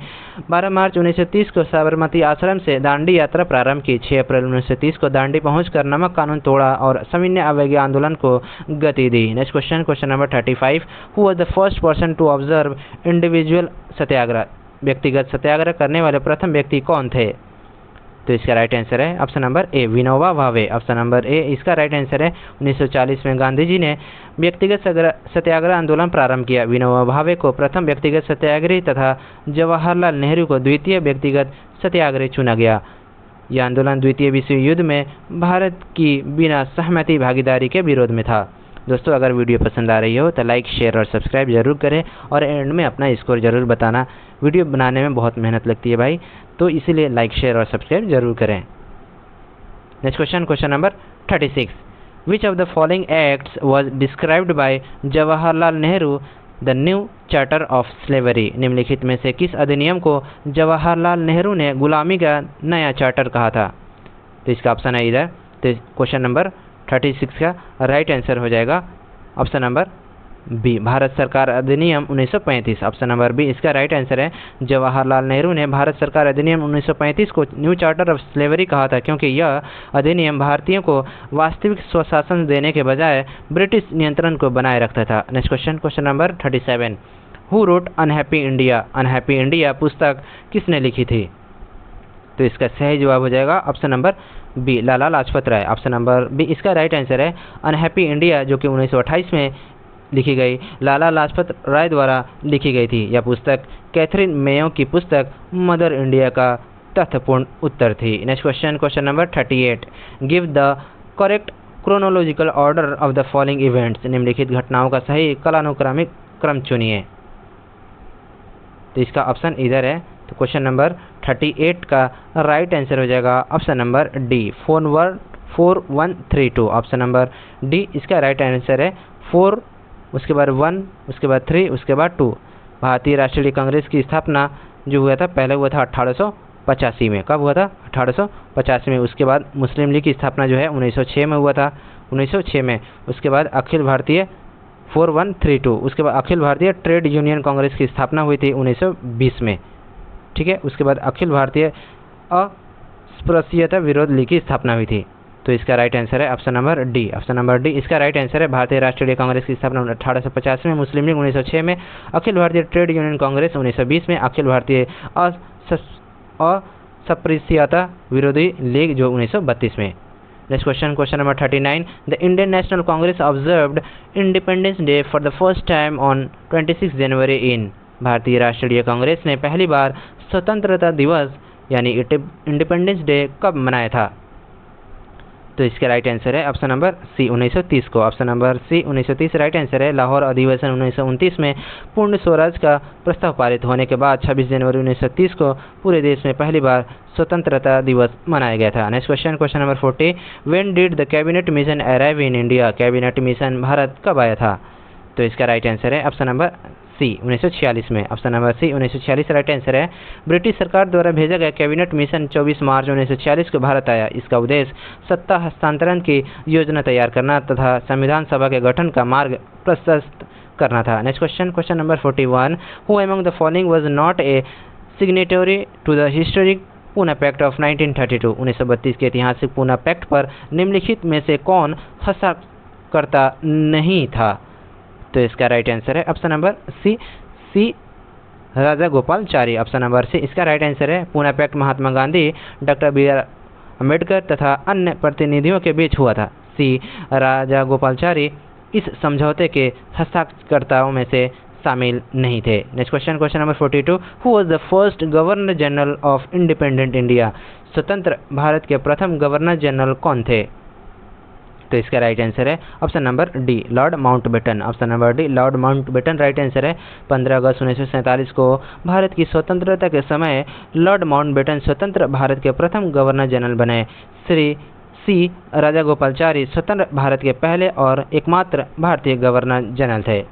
12 मार्च 1930 को साबरमती आश्रम से दांडी यात्रा प्रारंभ की। 6 अप्रैल 1930 को दांडी पहुंचकर नमक कानून तोड़ा और सविनय अवज्ञा आंदोलन को गति दी। Next question, question number 35, who was the first person to observe individual satyagraha? व्यक्तिगत सत्याग्रह करने वाले प्रथम व्यक्ति कौन थे? तो इसका राइट आंसर है ऑप्शन नंबर ए, विनोबा भावे। ऑप्शन नंबर ए इसका राइट आंसर है। 1940 में गांधी जी ने व्यक्तिगत सत्याग्रह आंदोलन प्रारंभ किया। विनोबा भावे को प्रथम व्यक्तिगत सत्याग्रही तथा जवाहरलाल नेहरू को द्वितीय व्यक्तिगत सत्याग्रही चुना गया। यह आंदोलन द्वितीय विश्व युद्ध में भारत की बिना सहमति भागीदारी के विरोध में था। दोस्तों, अगर वीडियो पसंद आ रही हो तो लाइक, शेयर और सब्सक्राइब जरूर करें और एंड में अपना स्कोर जरूर बताना। वीडियो बनाने में बहुत मेहनत लगती है भाई, तो इसीलिए लाइक, शेयर और सब्सक्राइब जरूर करें। Next question, question number 36, which of the following acts was described bye Jawaharlal Nehru the new charter of slavery? निम्नलिखित में से किस अधिनियम को जवाहरलाल नेहरू ने गुलामी का नया चार्टर कहा था? तो इसका ऑप्शन है इधर। तो क्वेश्चन नंबर 36 का राइट आंसर हो जाएगा ऑप्शन नंबर बी, भारत सरकार अधिनियम 1935। ऑप्शन नंबर बी इसका राइट आंसर है। जवाहरलाल नेहरू ने भारत सरकार अधिनियम 1935 को न्यू चार्टर ऑफ स्लेवरी कहा था, क्योंकि यह अधिनियम भारतीयों को वास्तविक स्वशासन देने के बजाय ब्रिटिश नियंत्रण को बनाए रखता था। Next question, question number 37, who wrote unhappy India? Unhappy India पुस्तक किसने लिखी थी? तो इसका सही जवाब हो जाएगा ऑप्शन नंबर बी, लाला Lajpat Rai. Option number B इसका राइट आंसर है। अनहैप्पी इंडिया जो कि 1928 में लिखी गई, लाला लाजपत राय द्वारा लिखी गई थी। यह पुस्तक कैथरीन मेयो की पुस्तक मदर इंडिया का तथ्यपूर्ण उत्तर थी। Next question, question number 38, give the correct chronological order of the following events? निम्नलिखित घटनाओं का सही कालानुक्रमिक क्रम चुनिए। तो इसका ऑप्शन इधर है। तो क्वेश्चन नंबर 38 का राइट आंसर हो जाएगा option number D, 4132। Option number D इसका राइट आंसर है। 4, उसके बाद 1, उसके बाद 3, उसके बाद 2। भारतीय राष्ट्रीय कांग्रेस की स्थापना जो हुआ था, पहले हुआ था 1885 में। कब हुआ था? 1885 में। उसके बाद मुस्लिम लीग की स्थापना जो है 1906 में हुआ था, 1906 में। उसके बाद अखिल भारतीय 4132, उसके बाद अखिल भारतीय ट्रेड यूनियन कांग्रेस की स्थापना हुई थी 1920 में। ठीक है, उसके बाद अखिल भारतीय अस्पृश्यता विरोध लीग की स्थापना हुई थी। तो इसका राइट आंसर है option number D. Option number D इसका राइट आंसर है। भारतीय राष्ट्रीय कांग्रेस की स्थापना 1850 में, मुस्लिम लीग 1906 में, अखिल भारतीय ट्रेड यूनियन कांग्रेस 1920 में, अखिल भारतीय अस्पृश्यता विरोधी लीग जो 1932 में। Next question, question number 39, the Indian National Congress observed independence day for the first time on 26 जनवरी इन? भारतीय राष्ट्रीय कांग्रेस ने पहली बार स्वतंत्रता दिवस यानी इंडिपेंडेंस डे कब मनाया था? तो इसका राइट आंसर है ऑप्शन नंबर सी, 1930 को। Option number C 1930 right answer है। लाहौर अधिवेशन 1929 में पूर्ण स्वराज का प्रस्ताव पारित होने के बाद 26 जनवरी 1930 को पूरे देश में पहली बार स्वतंत्रता दिवस मनाया गया था। Next question, question number 40, when did the cabinet mission arrive in India? Cabinet mission Bharat कब आया था? तो इसका राइट आंसर है ऑप्शन नंबर सी, 1946 में। Option number C 1946 right answer है। ब्रिटिश सरकार द्वारा भेजा गया कैबिनेट मिशन 24 मार्च 1946 को भारत आया। इसका उद्देश्य सत्ता हस्तांतरण की योजना तैयार करना तथा संविधान सभा के गठन का मार्ग प्रशस्त करना था। Next question, question number 41, who among the following was not a signatory to the historic Poona pact of 1932? 1932 के ऐतिहासिक पूना पैक्ट पर निम्नलिखित में से कौन हस्ताक्षरकर्ता नहीं था? तो इसका राइट आंसर है ऑप्शन नंबर सी राजा गोपालाचारी। ऑप्शन नंबर सी इसका राइट आंसर है। Poona pact Mahatma Gandhi, doctor B R. Ambedkar तथा अन्य प्रतिनिधियों के बीच हुआ था। सी राजा गोपालाचारी इस समझौते के हस्ताक्षरकर्ताओं में से शामिल नहीं थे। Next question, question number 42, who was the first governor general of independent India? स्वतंत्र भारत के प्रथम गवर्नर जनरल कौन थे? तो इसका राइट आंसर है option number D, Lord Mountbatten. Option number D, Lord Mountbatten right answer है। 15 अगस्त 1947 को भारत की स्वतंत्रता के समय लॉर्ड माउंटबेटन स्वतंत्र भारत के प्रथम गवर्नर जनरल बने। श्री सी राजा गोपालाचारी स्वतंत्र भारत के पहले और एकमात्र भारतीय गवर्नर जनरल थे।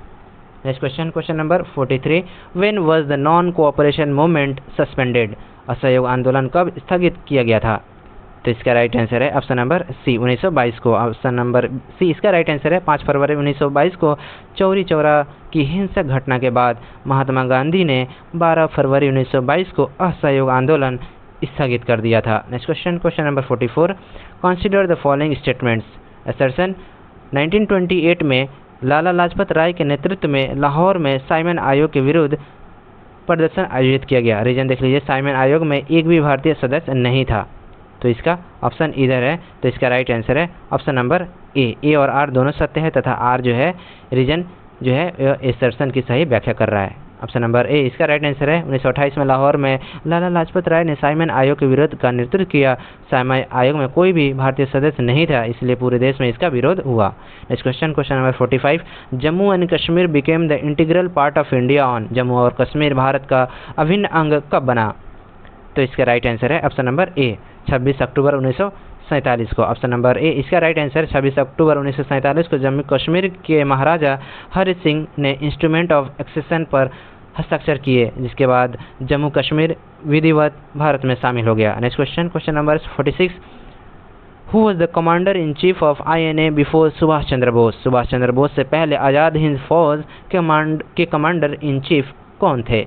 Next question, question number 43, when was the non cooperation movement suspended? असहयोग आंदोलन कब स्थगित किया गया था? तो इसका राइट आंसर है ऑप्शन नंबर सी 1922 को। ऑप्शन नंबर सी इसका राइट आंसर है। 5 फरवरी 1922 को चौरी चौरा की हिंसक घटना के बाद महात्मा गांधी ने 12 फरवरी 1922 को असहयोग आंदोलन स्थगित कर दिया था। Next question, question number 44, consider the following statements. Assertion, 1928 में लाला लाजपत राय के नेतृत्व में लाहौर में साइमन आयोग के विरुद्ध प्रदर्शन आयोजित किया गया। रीजन देख लीजिए, साइमन आयोग में एक भी भारतीय सदस्य नहीं था, तो इसका ऑप्शन इधर है। तो इसका राइट आंसर है ऑप्शन नंबर ए और आर दोनों सत्य है तथा आर जो है रीजन जो है एसर्शन की सही व्याख्या कर रहा है। ऑप्शन नंबर ए इसका राइट आंसर है। 1928 में लाहौर में लाला लाजपत राय ने साइमन आयोग के विरोध का नेतृत्व किया। साइमन आयोग में कोई भी भारतीय सदस्य नहीं था, इसलिए पूरे देश में इसका विरोध हुआ। Next question, question number 45, Jammu and Kashmir became the integral part of India on. Jammu और कश्मीर भारत का अभिन्न अंग कब बना? तो इसका राइट आंसर है ऑप्शन नंबर ए 26 अक्टूबर 1947 को। ऑप्शन नंबर ए इसका राइट आंसर 26 अक्टूबर 1947 को जम्मू कश्मीर के महाराजा हरि सिंह ने इंस्ट्रूमेंट ऑफ एक्सेशन पर हस्ताक्षर किए, जिसके बाद जम्मू कश्मीर विधिवत भारत में शामिल हो गया। Next question, question number 46, who was the commander in chief of INA before Subhash Chandra Bose. Subhash Chandra Bose से पहले आज़ाद हिंद फौज के कमांडर इन चीफ कौन थे?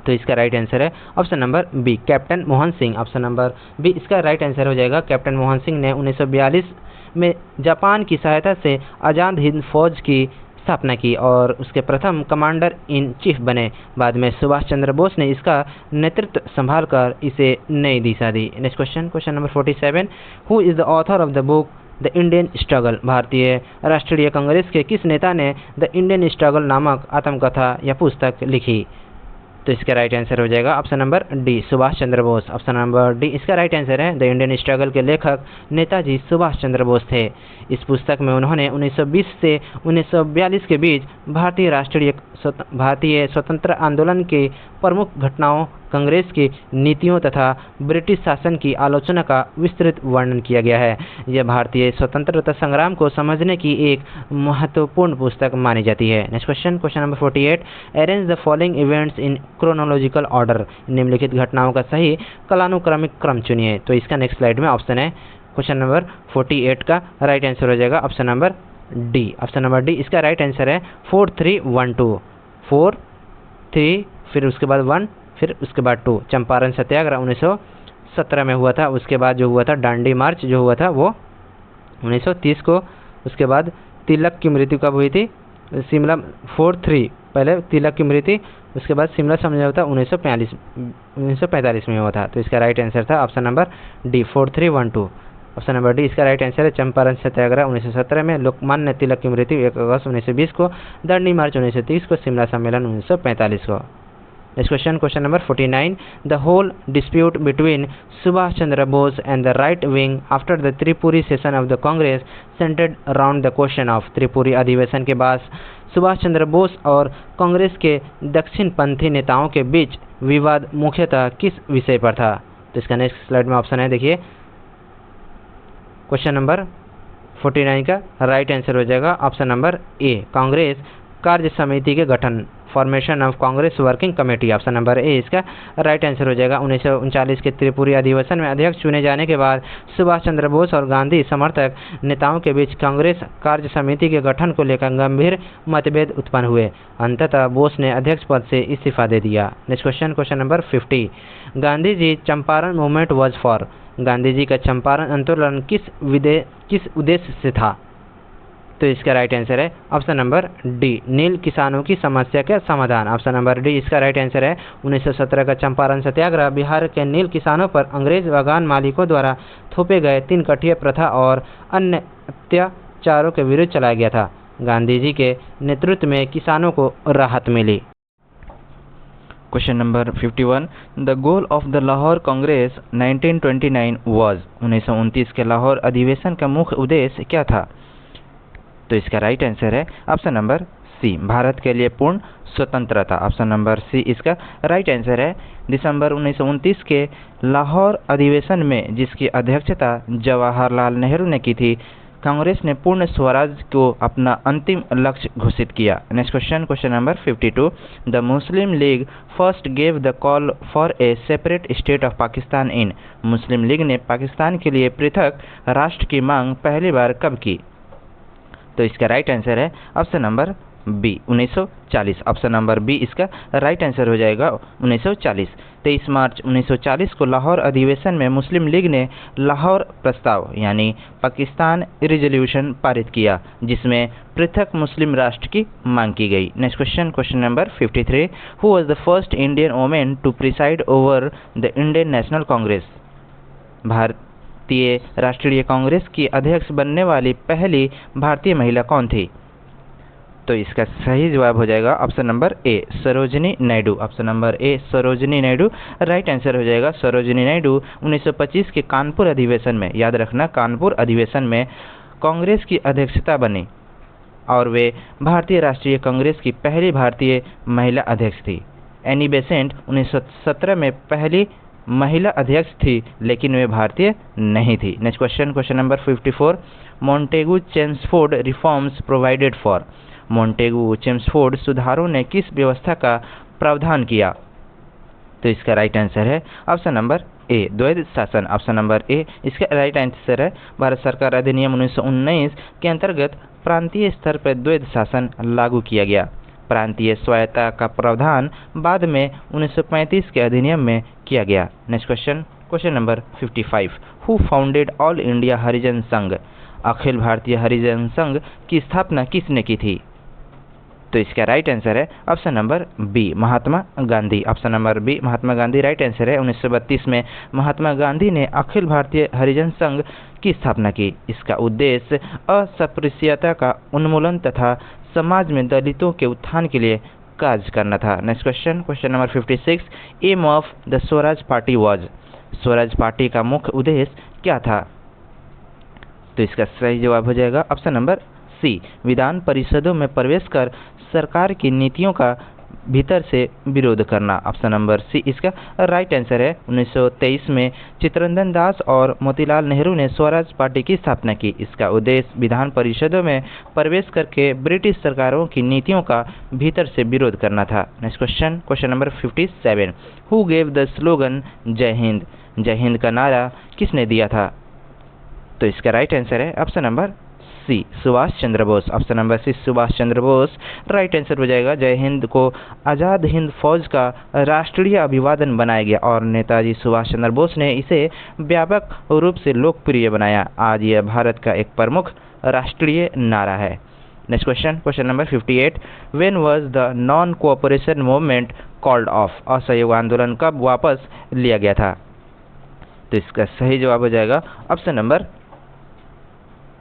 तो इसका राइट आंसर है option number B captain Mohan Singh. Option number B इसका राइट आंसर हो जाएगा। कैप्टन मोहन सिंह ने 1942 में जापान की सहायता से आज़ाद हिंद फौज की स्थापना की और उसके प्रथम कमांडर इन चीफ बने। बाद में सुभाष चंद्र बोस ने इसका नेतृत्व संभालकर इसे नई दिशा दी। Next question, question number 47, who is the author of the book the Indian struggle. भारतीय राष्ट्रीय कांग्रेस के किस नेता ने द इंडियन स्ट्रगल नामक आत्मकथा या पुस्तक लिखी? तो इसका राइट आंसर हो जाएगा option number D Subhash Chandra Bose. Option number D इसका राइट आंसर है। द इंडियन स्ट्रगल के लेखक नेताजी सुभाष चंद्र बोस थे। इस पुस्तक में उन्होंने 1920 से 1942 के बीच भारतीय स्वतंत्र आंदोलन के प्रमुख घटनाओं, कांग्रेस की नीतियों तथा ब्रिटिश शासन की आलोचना का विस्तृत वर्णन किया गया है। यह भारतीय स्वतंत्रता संग्राम को समझने की एक महत्वपूर्ण पुस्तक मानी जाती है। Next question, question number 48, arrange the following events in chronological order. निम्नलिखित घटनाओं का सही कालानुक्रमिक क्रम चुनिए। तो इसका नेक्स्ट स्लाइड में ऑप्शन है। क्वेश्चन नंबर 48 का राइट आंसर हो जाएगा option number D. Option number D इसका राइट आंसर है 4312। 4 3 फिर उसके बाद 1 फिर उसके बाद 2। चंपारण सत्याग्रह 1917 में हुआ था। उसके बाद जो हुआ था दांडी मार्च जो हुआ था वो 1930 को। उसके बाद तिलक की मृत्यु कब हुई थी? शिमला 4-3 पहले तिलक की मृत्यु, उसके बाद शिमला समझौता 1945 में हुआ था। तो इसका राइट आंसर था option number D 4312। Option number D इसका राइट आंसर है। चंपारण सत्याग्रह 1917 में, लोकमान्य तिलक की मृत्यु 1 अगस्त 1920 को, दांडी मार्च 1930 को, शिमला सम्मेलन 1945 को। Next question, question number 49, the whole dispute between Subhash Chandra Bose and the right wing after the Tripuri session of the Congress centred around the question of. Tripuri अधिवेशन के बाद सुभाष चंद्र बोस और कांग्रेस के दक्षिणपंथी नेताओं के बीच विवाद मुख्यतः किस विषय पर था? तो इसका नेक्स्ट स्लाइड में ऑप्शन है, देखिए क्वेश्चन नंबर 49 का राइट आंसर हो जाएगा ऑप्शन नंबर ए कांग्रेस कार्य समिति के गठन, formation of Congress working committee. Option number ए इसका राइट आंसर हो जाएगा। 1939 के त्रिपुरी अधिवेशन में अध्यक्ष चुने जाने के बाद सुभाष चंद्र बोस और गांधी समर्थक नेताओं के बीच कांग्रेस कार्य समिति के गठन को लेकर गंभीर मतभेद उत्पन्न हुए। अंततः बोस ने अध्यक्ष पद से इस्तीफा दे दिया। Next question, question number 50, Gandhi ji Champaran movement was for. Gandhi ji का चंपारण आंदोलन किस उद्देश्य से था? तो इसका राइट आंसर है ऑप्शन नंबर डी नील किसानों की समस्या का समाधान। ऑप्शन नंबर डी इसका राइट आंसर है। 1917 का चंपारण सत्याग्रह बिहार के नील किसानों पर अंग्रेज बागान मालिकों द्वारा थोपे गए 3 कठिया प्रथा और अन्य अत्याचारों के विरुद्ध चलाया गया था। गांधी जी के नेतृत्व में किसानों को राहत मिली। Question number 51, the goal of the Lahore Congress 1929 was. 1929 के लाहौर अधिवेशन का मुख्य उद्देश्य क्या था? तो इसका राइट आंसर है ऑप्शन नंबर सी भारत के लिए पूर्ण स्वतंत्रता। ऑप्शन नंबर सी इसका राइट आंसर है। दिसंबर 1929 के लाहौर अधिवेशन में, जिसकी अध्यक्षता जवाहरलाल नेहरू ने की थी, कांग्रेस ने पूर्ण स्वराज को अपना अंतिम लक्ष्य घोषित किया? Next question, question number 52। The Muslim league first gave the call for a separate state of Pakistan in? Muslim league ने पाकिस्तान के लिए पृथक राष्ट्र की मांग पहली बार कब की? तो इसका राइट आंसर है option number B, 1940। Option number B इसका राइट आंसर हो जाएगा, 1940। 23 मार्च 1940 को लाहौर अधिवेशन में मुस्लिम लीग ने लाहौर प्रस्ताव यानी पाकिस्तान रिजोल्यूशन पारित किया, जिसमें पृथक मुस्लिम राष्ट्र की मांग की गई। Next question, question number 53। Who was the first Indian women to preside over the Indian National Congress? भारतीय राष्ट्रीय कांग्रेस की अध्यक्ष बनने वाली पहली भारतीय महिला कौन थी? तो इसका सही जवाब हो जाएगा ऑप्शन नंबर ए, सरोजिनी नायडू। ऑप्शन नंबर ए, सरोजिनी नायडू राइट आंसर हो जाएगा। सरोजिनी नायडू 1925 के कानपुर अधिवेशन में, याद रखना, कानपुर अधिवेशन में कांग्रेस की अध्यक्षता बनी और वे भारतीय राष्ट्रीय कांग्रेस की पहली भारतीय महिला अध्यक्ष थी। एनी बेसेंट 1917 में पहली महिला अध्यक्ष थी, लेकिन वे भारतीय नहीं थी। Next question, question number 54। Montagu Chelmsford reforms provided for? Montagu Chelmsford सुधारों ने किस व्यवस्था का प्रावधान किया? तो इसका राइट आंसर है ऑप्शन नंबर ए, द्वैध शासन। ऑप्शन नंबर ए इसका राइट आंसर है। भारत सरकार अधिनियम 1919 के अंतर्गत प्रांतीय स्तर पर द्वैध शासन लागू किया गया। प्रांतीय स्वायत्तता का प्रावधान बाद में 1935 के अधिनियम में किया गया। Next question, question number 55। Who founded All India Harijan Sangh? अखिल भारतीय हरिजन संघ की स्थापना किसने की थी? तो इसका राइट आंसर है option number B, Mahatma Gandhi. Option number B, Mahatma Gandhi right answer है। 1932 में महात्मा गांधी ने अखिल भारतीय हरिजन संघ की स्थापना की। इसका उद्देश्य अस्पृश्यता का उन्मूलन तथा समाज में दलितों के उत्थान के लिए कार्य करना था। Next question, question number 56। Aim of the Swaraj party was? Swaraj party का मुख्य उद्देश्य क्या था? तो इसका सही जवाब हो जाएगा ऑप्शन नंबर सी, विधान परिषदों में प्रवेश कर सरकार की नीतियों का भीतर से विरोध करना। ऑप्शन नंबर सी इसका राइट आंसर है। 1923 में चित्तरंजन दास और मोतीलाल नेहरू ने स्वराज पार्टी की स्थापना की। इसका उद्देश्य विधान परिषदों में प्रवेश करके ब्रिटिश सरकारों की नीतियों का भीतर से विरोध करना था। Next question, question number 57। Who gave the slogan जय हिंद? जय हिंद का नारा किसने दिया था? तो इसका राइट आंसर है option number C, Subhash Chandra Bose. Option number C, Subhash Chandra Bose right answer हो जाएगा। जय हिंद को आज़ाद हिंद फौज का राष्ट्रीय अभिवादन बनाया गया और नेताजी सुभाष चंद्र बोस ने इसे व्यापक रूप से लोकप्रिय बनाया। आज यह भारत का एक प्रमुख राष्ट्रीय नारा है। Next question, question number 58। When was the non cooperation movement called off? असहयोग आंदोलन कब वापस लिया गया था? तो इसका सही जवाब हो जाएगा ऑप्शन नंबर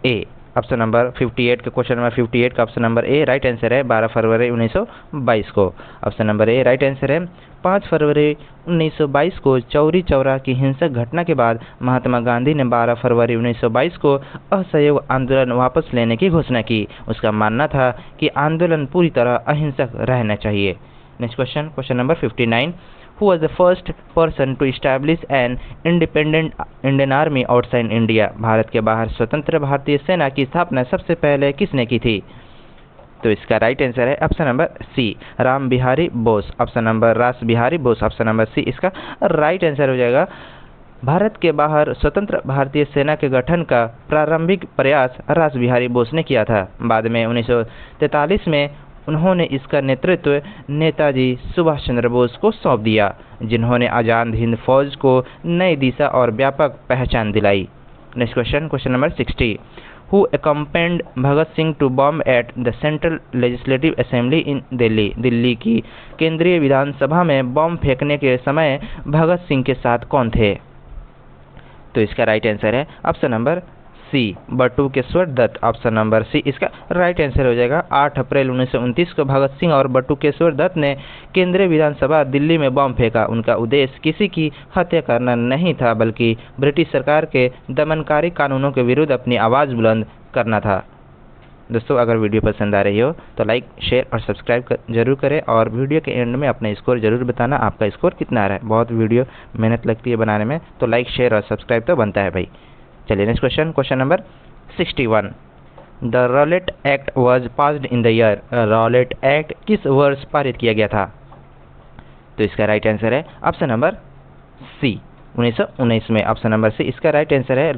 ए। ऑप्शन नंबर 58 का क्वेश्चन नंबर 58 का ऑप्शन नंबर ए राइट आंसर है 12 फरवरी 1922 को। ऑप्शन नंबर ए राइट आंसर है। 5 फरवरी 1922 को चौरी चौरा की हिंसक घटना के बाद महात्मा गांधी ने 12 फरवरी 1922 को असहयोग आंदोलन वापस लेने की घोषणा की। उसका मानना था कि आंदोलन पूरी तरह अहिंसक रहना चाहिए। Next question, question number 59। Who was the first person to establish an independent Indian Army outside India? Bharat के बाहर स्वतंत्र भारतीय सेना की स्थापना सबसे पहले किसने की थी? तो इसका राइट आंसर है option number C, Ram Bihari Bose. Option number Ras Bihari Bose. Option number C इसका राइट आंसर हो जाएगा। भारत के बाहर स्वतंत्र भारतीय सेना के गठन का प्रारंभिक प्रयास रास बिहारी बोस ने किया था। बाद में 1943 में उन्होंने इसका नेतृत्व नेताजी सुभाष चंद्र बोस को सौंप दिया, जिन्होंने आज़ाद हिंद फौज को नई दिशा और व्यापक पहचान दिलाई। Next question, question number 60। Who accompanied Bhagat Singh to bomb at the central legislative assembly in Delhi? Delhi की केंद्रीय विधानसभा में बॉम्ब फेंकने के समय भगत सिंह के साथ कौन थे? तो इसका राइट आंसर है option number C, Batukeshwar Dutt. Option number C इसका राइट आंसर हो जाएगा। 8 अप्रैल 1929 को भगत सिंह और बटुकेश्वर दत्त ने केंद्रीय विधानसभा दिल्ली में बम फेंका। उनका उद्देश्य किसी की हत्या करना नहीं था, बल्कि ब्रिटिश सरकार के दमनकारी कानूनों के विरुद्ध अपनी आवाज़ बुलंद करना था। दोस्तों, अगर वीडियो पसंद आ रही हो तो लाइक, शेयर और सब्सक्राइब जरूर करें और वीडियो के एंड में अपना स्कोर जरूर बताना, आपका स्कोर कितना आ रहा है। बहुत वीडियो मेहनत लगती है बनाने में, तो लाइक, शेयर और सब्सक्राइब तो बनता है भाई। चलिए next question, question number 61. The Rowlatt act was passed in the year. Rowlatt act किस वर्ष पारित किया गया था? तो इसका राइट आंसर है ऑप्शन नंबर सी, 1919 में. ऑप्शन नंबर सी इसका राइट आंसर है.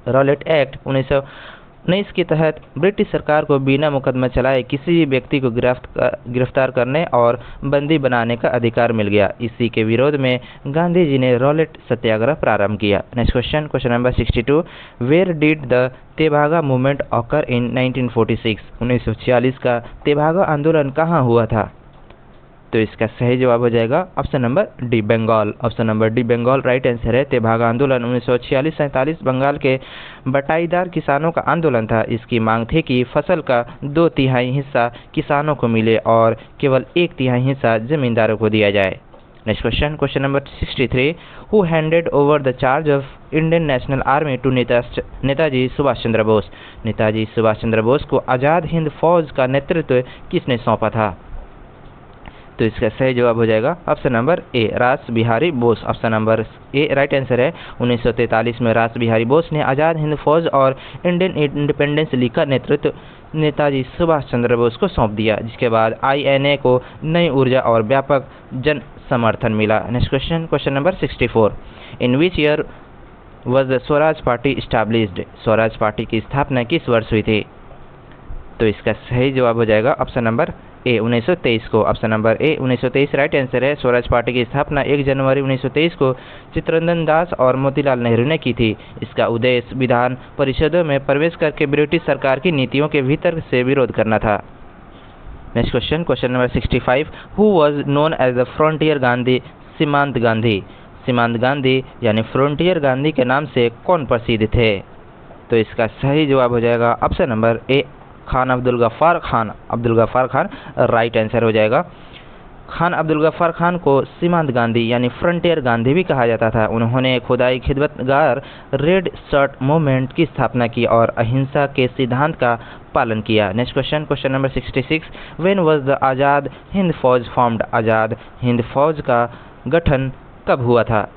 रॉलेट एक्ट 1919 के तहत ब्रिटिश सरकार को बिना मुकदमा चलाए किसी भी व्यक्ति को गिरफ्तार करने और बंदी बनाने का अधिकार मिल गया. इसी के विरोध में गांधी जी ने रॉलेट सत्याग्रह प्रारंभ किया. Next question, question number 62. Where did the Tebhaga movement occur in 1946? 1946 का तेभागा आंदोलन कहाँ हुआ था? तो इसका सही जवाब हो जाएगा option number D, Bengal. Option number D, Bengal right answer है. तेभागा आंदोलन 1946-47 बंगाल के बटाईदार किसानों का आंदोलन था. इसकी मांग थी कि फसल का 2/3 हिस्सा किसानों को मिले और केवल 1/3 हिस्सा जमींदारों को दिया जाए. Next question, question number 63. Who handed over the charge of Indian National Army to Netaji Subhash Chandra Bose? Netaji Subhash Chandra Bose को आज़ाद हिंद फौज का नेतृत्व किसने सौंपा था? तो इसका सही जवाब हो जाएगा ऑप्शन नंबर ए, रास बिहारी बोस. ऑप्शन नंबर ए राइट आंसर है. 1943 में रास बिहारी बोस ने आज़ाद हिंद फौज और इंडियन इंडिपेंडेंस लीग का नेतृत्व नेताजी सुभाष चंद्र बोस को सौंप दिया, जिसके बाद INA को नई ऊर्जा और व्यापक जन समर्थन मिला. Next question, question number 64. In which year was the Swaraj party established? Swaraj party की स्थापना किस वर्ष हुई थी? तो इसका सही जवाब हो जाएगा ऑप्शन नंबर ए, 1923 को. ऑप्शन नंबर ए, 1923 राइट आंसर है. स्वराज पार्टी की स्थापना 1 जनवरी 1923 को चित्तरंजन दास और मोतीलाल नेहरू ने की थी. इसका उद्देश्य विधान परिषदों में प्रवेश करके ब्रिटिश सरकार की नीतियों के भीतर से विरोध करना था. Next question, question number 65. Who was known as the frontier Gandhi? सीमांत गांधी. सीमांत गांधी यानी फ्रंटियर गांधी के नाम से कौन प्रसिद्ध थे? तो इसका सही जवाब हो जाएगा option number A, Khan Abdul Ghaffar Khan. Abdul Ghaffar Khan right answer हो जाएगा. खान अब्दुल गफ्फार खान को सीमांत गांधी यानी फ्रंटियर गांधी भी कहा जाता था. उन्होंने खुदाई खिदमतगार रेड शर्ट मूवमेंट की स्थापना की और अहिंसा के सिद्धांत का पालन किया. Next question, question number 66. When was the Azad Hind Fauj formed? आज़ाद हिंद फौज का गठन कब हुआ था?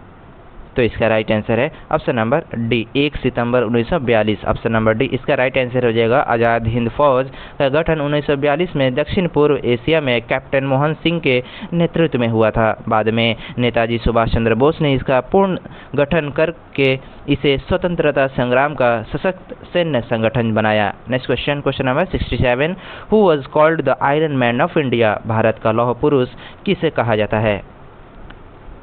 तो इसका राइट आंसर है ऑप्शन नंबर डी, 1 सितंबर 1942. ऑप्शन नंबर डी इसका राइट आंसर हो जाएगा. आज़ाद हिंद फौज का गठन 1942 में दक्षिण पूर्व एशिया में कैप्टन मोहन सिंह के नेतृत्व में हुआ था. बाद में नेताजी सुभाष चंद्र बोस ने इसका पूर्ण गठन करके इसे स्वतंत्रता संग्राम का सशक्त सैन्य संगठन बनाया. Next question, question number 67. Who was called the iron man of India? Bharat का लौह पुरुष किसे कहा जाता है?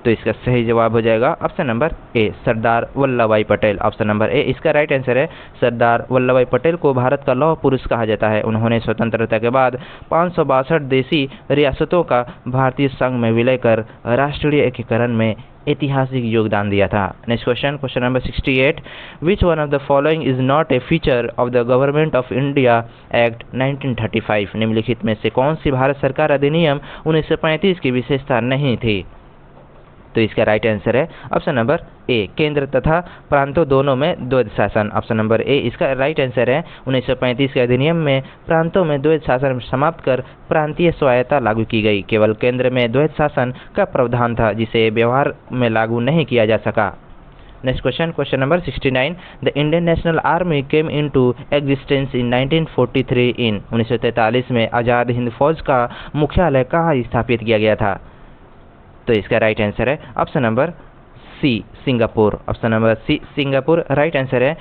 तो इसका सही जवाब हो जाएगा ऑप्शन नंबर ए, सरदार वल्लभ भाई पटेल. ऑप्शन नंबर ए इसका राइट आंसर है. सरदार वल्लभ भाई पटेल को भारत का लौह पुरुष कहा जाता है. उन्होंने स्वतंत्रता के बाद 562 देशी रियासतों का भारतीय संघ में विलय कर राष्ट्रीय एकीकरण में ऐतिहासिक योगदान दिया था. Next question, question number 68. Which one of the following is not a feature of the government of India act 1935? निम्नलिखित में से कौन सी भारत सरकार अधिनियम 1935 की विशेषता नहीं थी? तो इसका राइट आंसर है ऑप्शन नंबर ए, केंद्र तथा प्रांतों दोनों में द्वैध शासन. ऑप्शन नंबर ए इसका राइट आंसर है. 1935 के अधिनियम में प्रांतों में द्वैध शासन समाप्त कर प्रांतीय स्वायत्ता लागू की गई. केवल केंद्र में द्वैध शासन का प्रावधान था, जिसे व्यवहार में लागू नहीं किया जा सका. Next question, question number 69. The Indian National army came into existence in 1943 इन? 1943 में आज़ाद हिंद फौज का मुख्यालय कहाँ स्थापित किया गया था? तो इसका राइट आंसर है option number C, Singapore. Option number C, Singapore right answer है.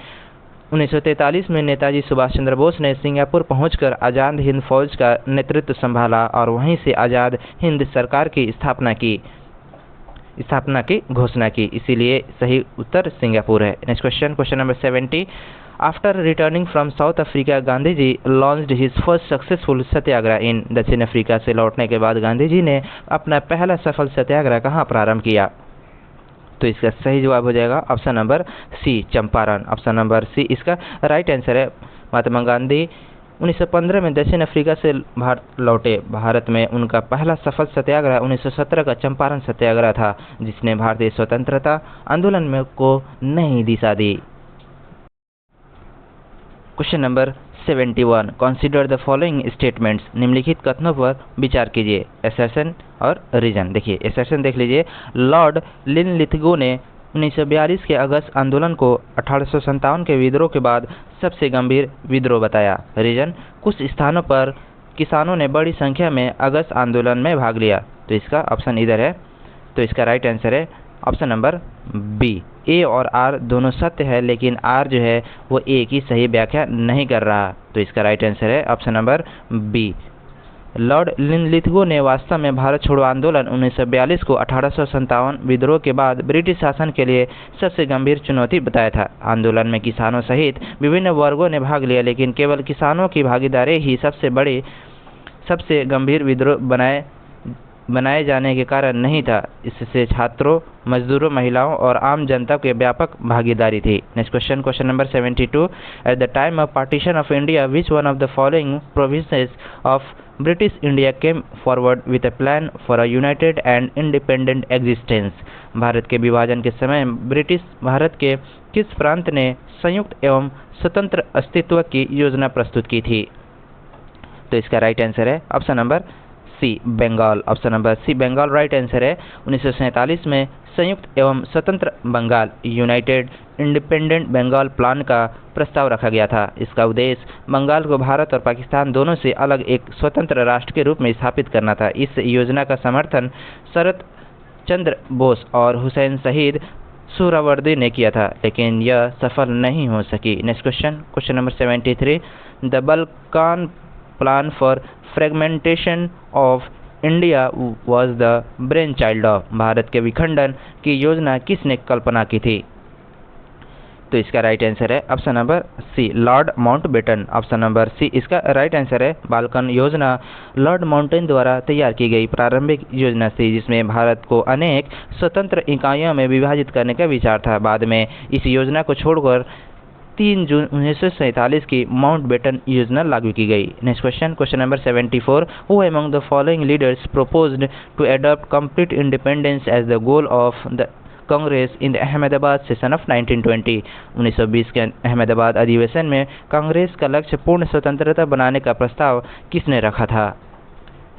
1943 में नेताजी सुभाष चंद्र बोस ने सिंगापुर पहुंचकर आज़ाद हिंद फौज का नेतृत्व संभाला और वहीं से आज़ाद हिंद सरकार की स्थापना की घोषणा की. इसीलिए सही उत्तर सिंगापुर है. Next question, question number 70. After returning from South Africa Gandhi ji launched his first successful satyagraha in? दक्षिण अफ्रीका से लौटने के बाद गांधी जी ने अपना पहला सफल सत्याग्रह कहाँ प्रारंभ किया? तो इसका सही जवाब हो जाएगा option number C, Champaran. Option number C इसका राइट आंसर है. महात्मा गांधी 1915 में दक्षिण अफ्रीका से भारत लौटे. भारत में उनका पहला सफल सत्याग्रह 1917 का चंपारण सत्याग्रह था, जिसने भारतीय स्वतंत्रता आंदोलन को नई दिशा दी. Question number 71. Consider the following statements? निम्नलिखित कथनों पर विचार कीजिए. एसर्शन और रीजन. देखिए एसर्शन देख लीजिए. लॉर्ड लिनलिथगो ने 1942 के अगस्त आंदोलन को 1857 के विद्रोह के बाद सबसे गंभीर विद्रोह बताया। रीजन, कुछ स्थानों पर किसानों ने बड़ी संख्या में अगस्त आंदोलन में भाग लिया। तो इसका ऑप्शन इधर है। तो इसका राइट आंसर है ऑप्शन नंबर बी। ए और आर दोनों सत्य है, लेकिन आर जो है वो ए की सही व्याख्या नहीं कर रहा। तो इसका राइट आंसर है option number B. Lord Linlithgow ने वास्तव में भारत छोड़ो आंदोलन 1942 को 1857 विद्रोह के बाद ब्रिटिश शासन के लिए सबसे गंभीर चुनौती बताया था। आंदोलन में किसानों सहित विभिन्न वर्गों ने भाग लिया, लेकिन केवल किसानों की भागीदारी ही सबसे गंभीर विद्रोह बनाए जाने के कारण नहीं था। इससे छात्रों, मजदूरों, महिलाओं और आम जनता के व्यापक भागीदारी थी। Next question, question number 72। At the time of partition of India, which one of the following provinces of British India came forward with a plan for a United and independent existence? Bharat के विभाजन के समय British Bharat के किस प्रांत ने संयुक्त एवं स्वतंत्र अस्तित्व की योजना प्रस्तुत की थी? तो इसका राइट आंसर है option number C, Bengal. Option number C, Bengal right answer है। 1947 में संयुक्त एवं स्वतंत्र Bengal, united independent Bengal plan का प्रस्ताव रखा गया था। इसका उद्देश्य बंगाल को भारत और पाकिस्तान दोनों से अलग एक स्वतंत्र राष्ट्र के रूप में स्थापित करना था। इस योजना का समर्थन शरत चंद्र बोस और हुसैन शहीद सोहरावर्दी ने किया था, लेकिन यह सफल नहीं हो सकी। Next question, question number 73। The Balkan plan for fragmentation of India was the brain child of? Bharat के विखंडन की योजना किसने कल्पना की थी? तो इसका राइट आंसर है option number C, lord Mountbatten. Option number C इसका राइट आंसर है। बाल्कन योजना लॉर्ड माउंटेन द्वारा तैयार की गई प्रारंभिक योजना थी, जिसमें भारत को अनेक स्वतंत्र इकाइयों में विभाजित करने का विचार था। बाद में इस योजना को छोड़कर 3 जून 1947 की माउंटबेटन योजना लागू की गई। Next question, question number 74। Who among the following leaders proposed to adopt complete independence as the goal of the Congress in the Ahmedabad session of 1920? 1920 के अहमदाबाद अधिवेशन में कांग्रेस का लक्ष्य पूर्ण स्वतंत्रता बनाने का प्रस्ताव किसने रखा था?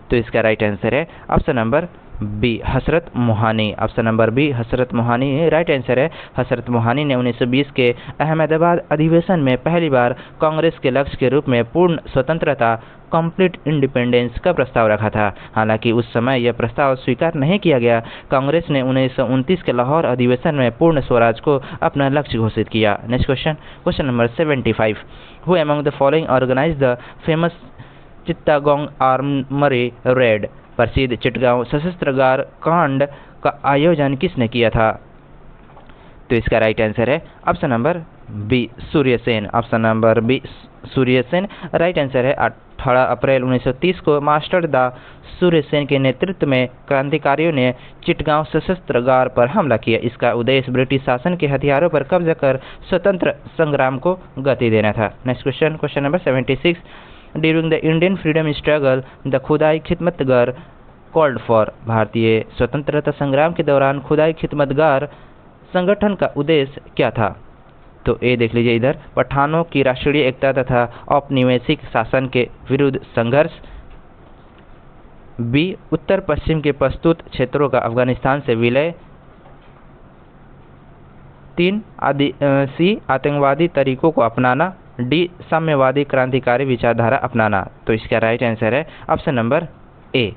तो इसका राइट आंसर है ऑप्शन नंबर बी, हसरत मोहानी। ऑप्शन नंबर बी, हसरत मोहानी राइट आंसर है। हसरत मोहानी ने 1920 के अहमदाबाद अधिवेशन में पहली बार कांग्रेस के लक्ष्य के रूप में पूर्ण स्वतंत्रता, कंप्लीट इंडिपेंडेंस का प्रस्ताव रखा था। हालांकि उस समय यह प्रस्ताव स्वीकार नहीं किया गया। कांग्रेस ने 1929 के लाहौर अधिवेशन में पूर्ण स्वराज को अपना लक्ष्य घोषित किया। Next question, question number 75। Who among the following organise the famous Chittagong armoury raid? प्रसिद्ध चिटगांव सशस्त्रगार कांड का आयोजन किसने किया था? तो इसका राइट आंसर है option number B, Surya Sen. Option number B, Surya Sen right answer है। 18 अप्रैल 1930 को मास्टर दा सूर्यसेन के नेतृत्व में क्रांतिकारियों ने चिटगांव सशस्त्रगार पर हमला किया। इसका उद्देश्य ब्रिटिश शासन के हथियारों पर कब्जा कर स्वतंत्र संग्राम को गति देना था। Next question, question number 76। During the Indian freedom struggle the खुदाई खिदमतगर कॉल्ड फॉर? भारतीय स्वतंत्रता संग्राम के दौरान खुदाई खिदमतगार संगठन का उद्देश्य क्या था? तो ए देख लीजिए इधर, पठानों की राष्ट्रीय एकता तथा औपनिवेशिक शासन के विरुद्ध संघर्ष। बी, उत्तर पश्चिम के प्रस्तुत क्षेत्रों का अफगानिस्तान से विलय। 3 सी, आतंकवादी तरीकों को अपनाना। डी, साम्यवादी क्रांतिकारी विचारधारा अपनाना। तो इसका राइट आंसर है ऑप्शन नंबर ए।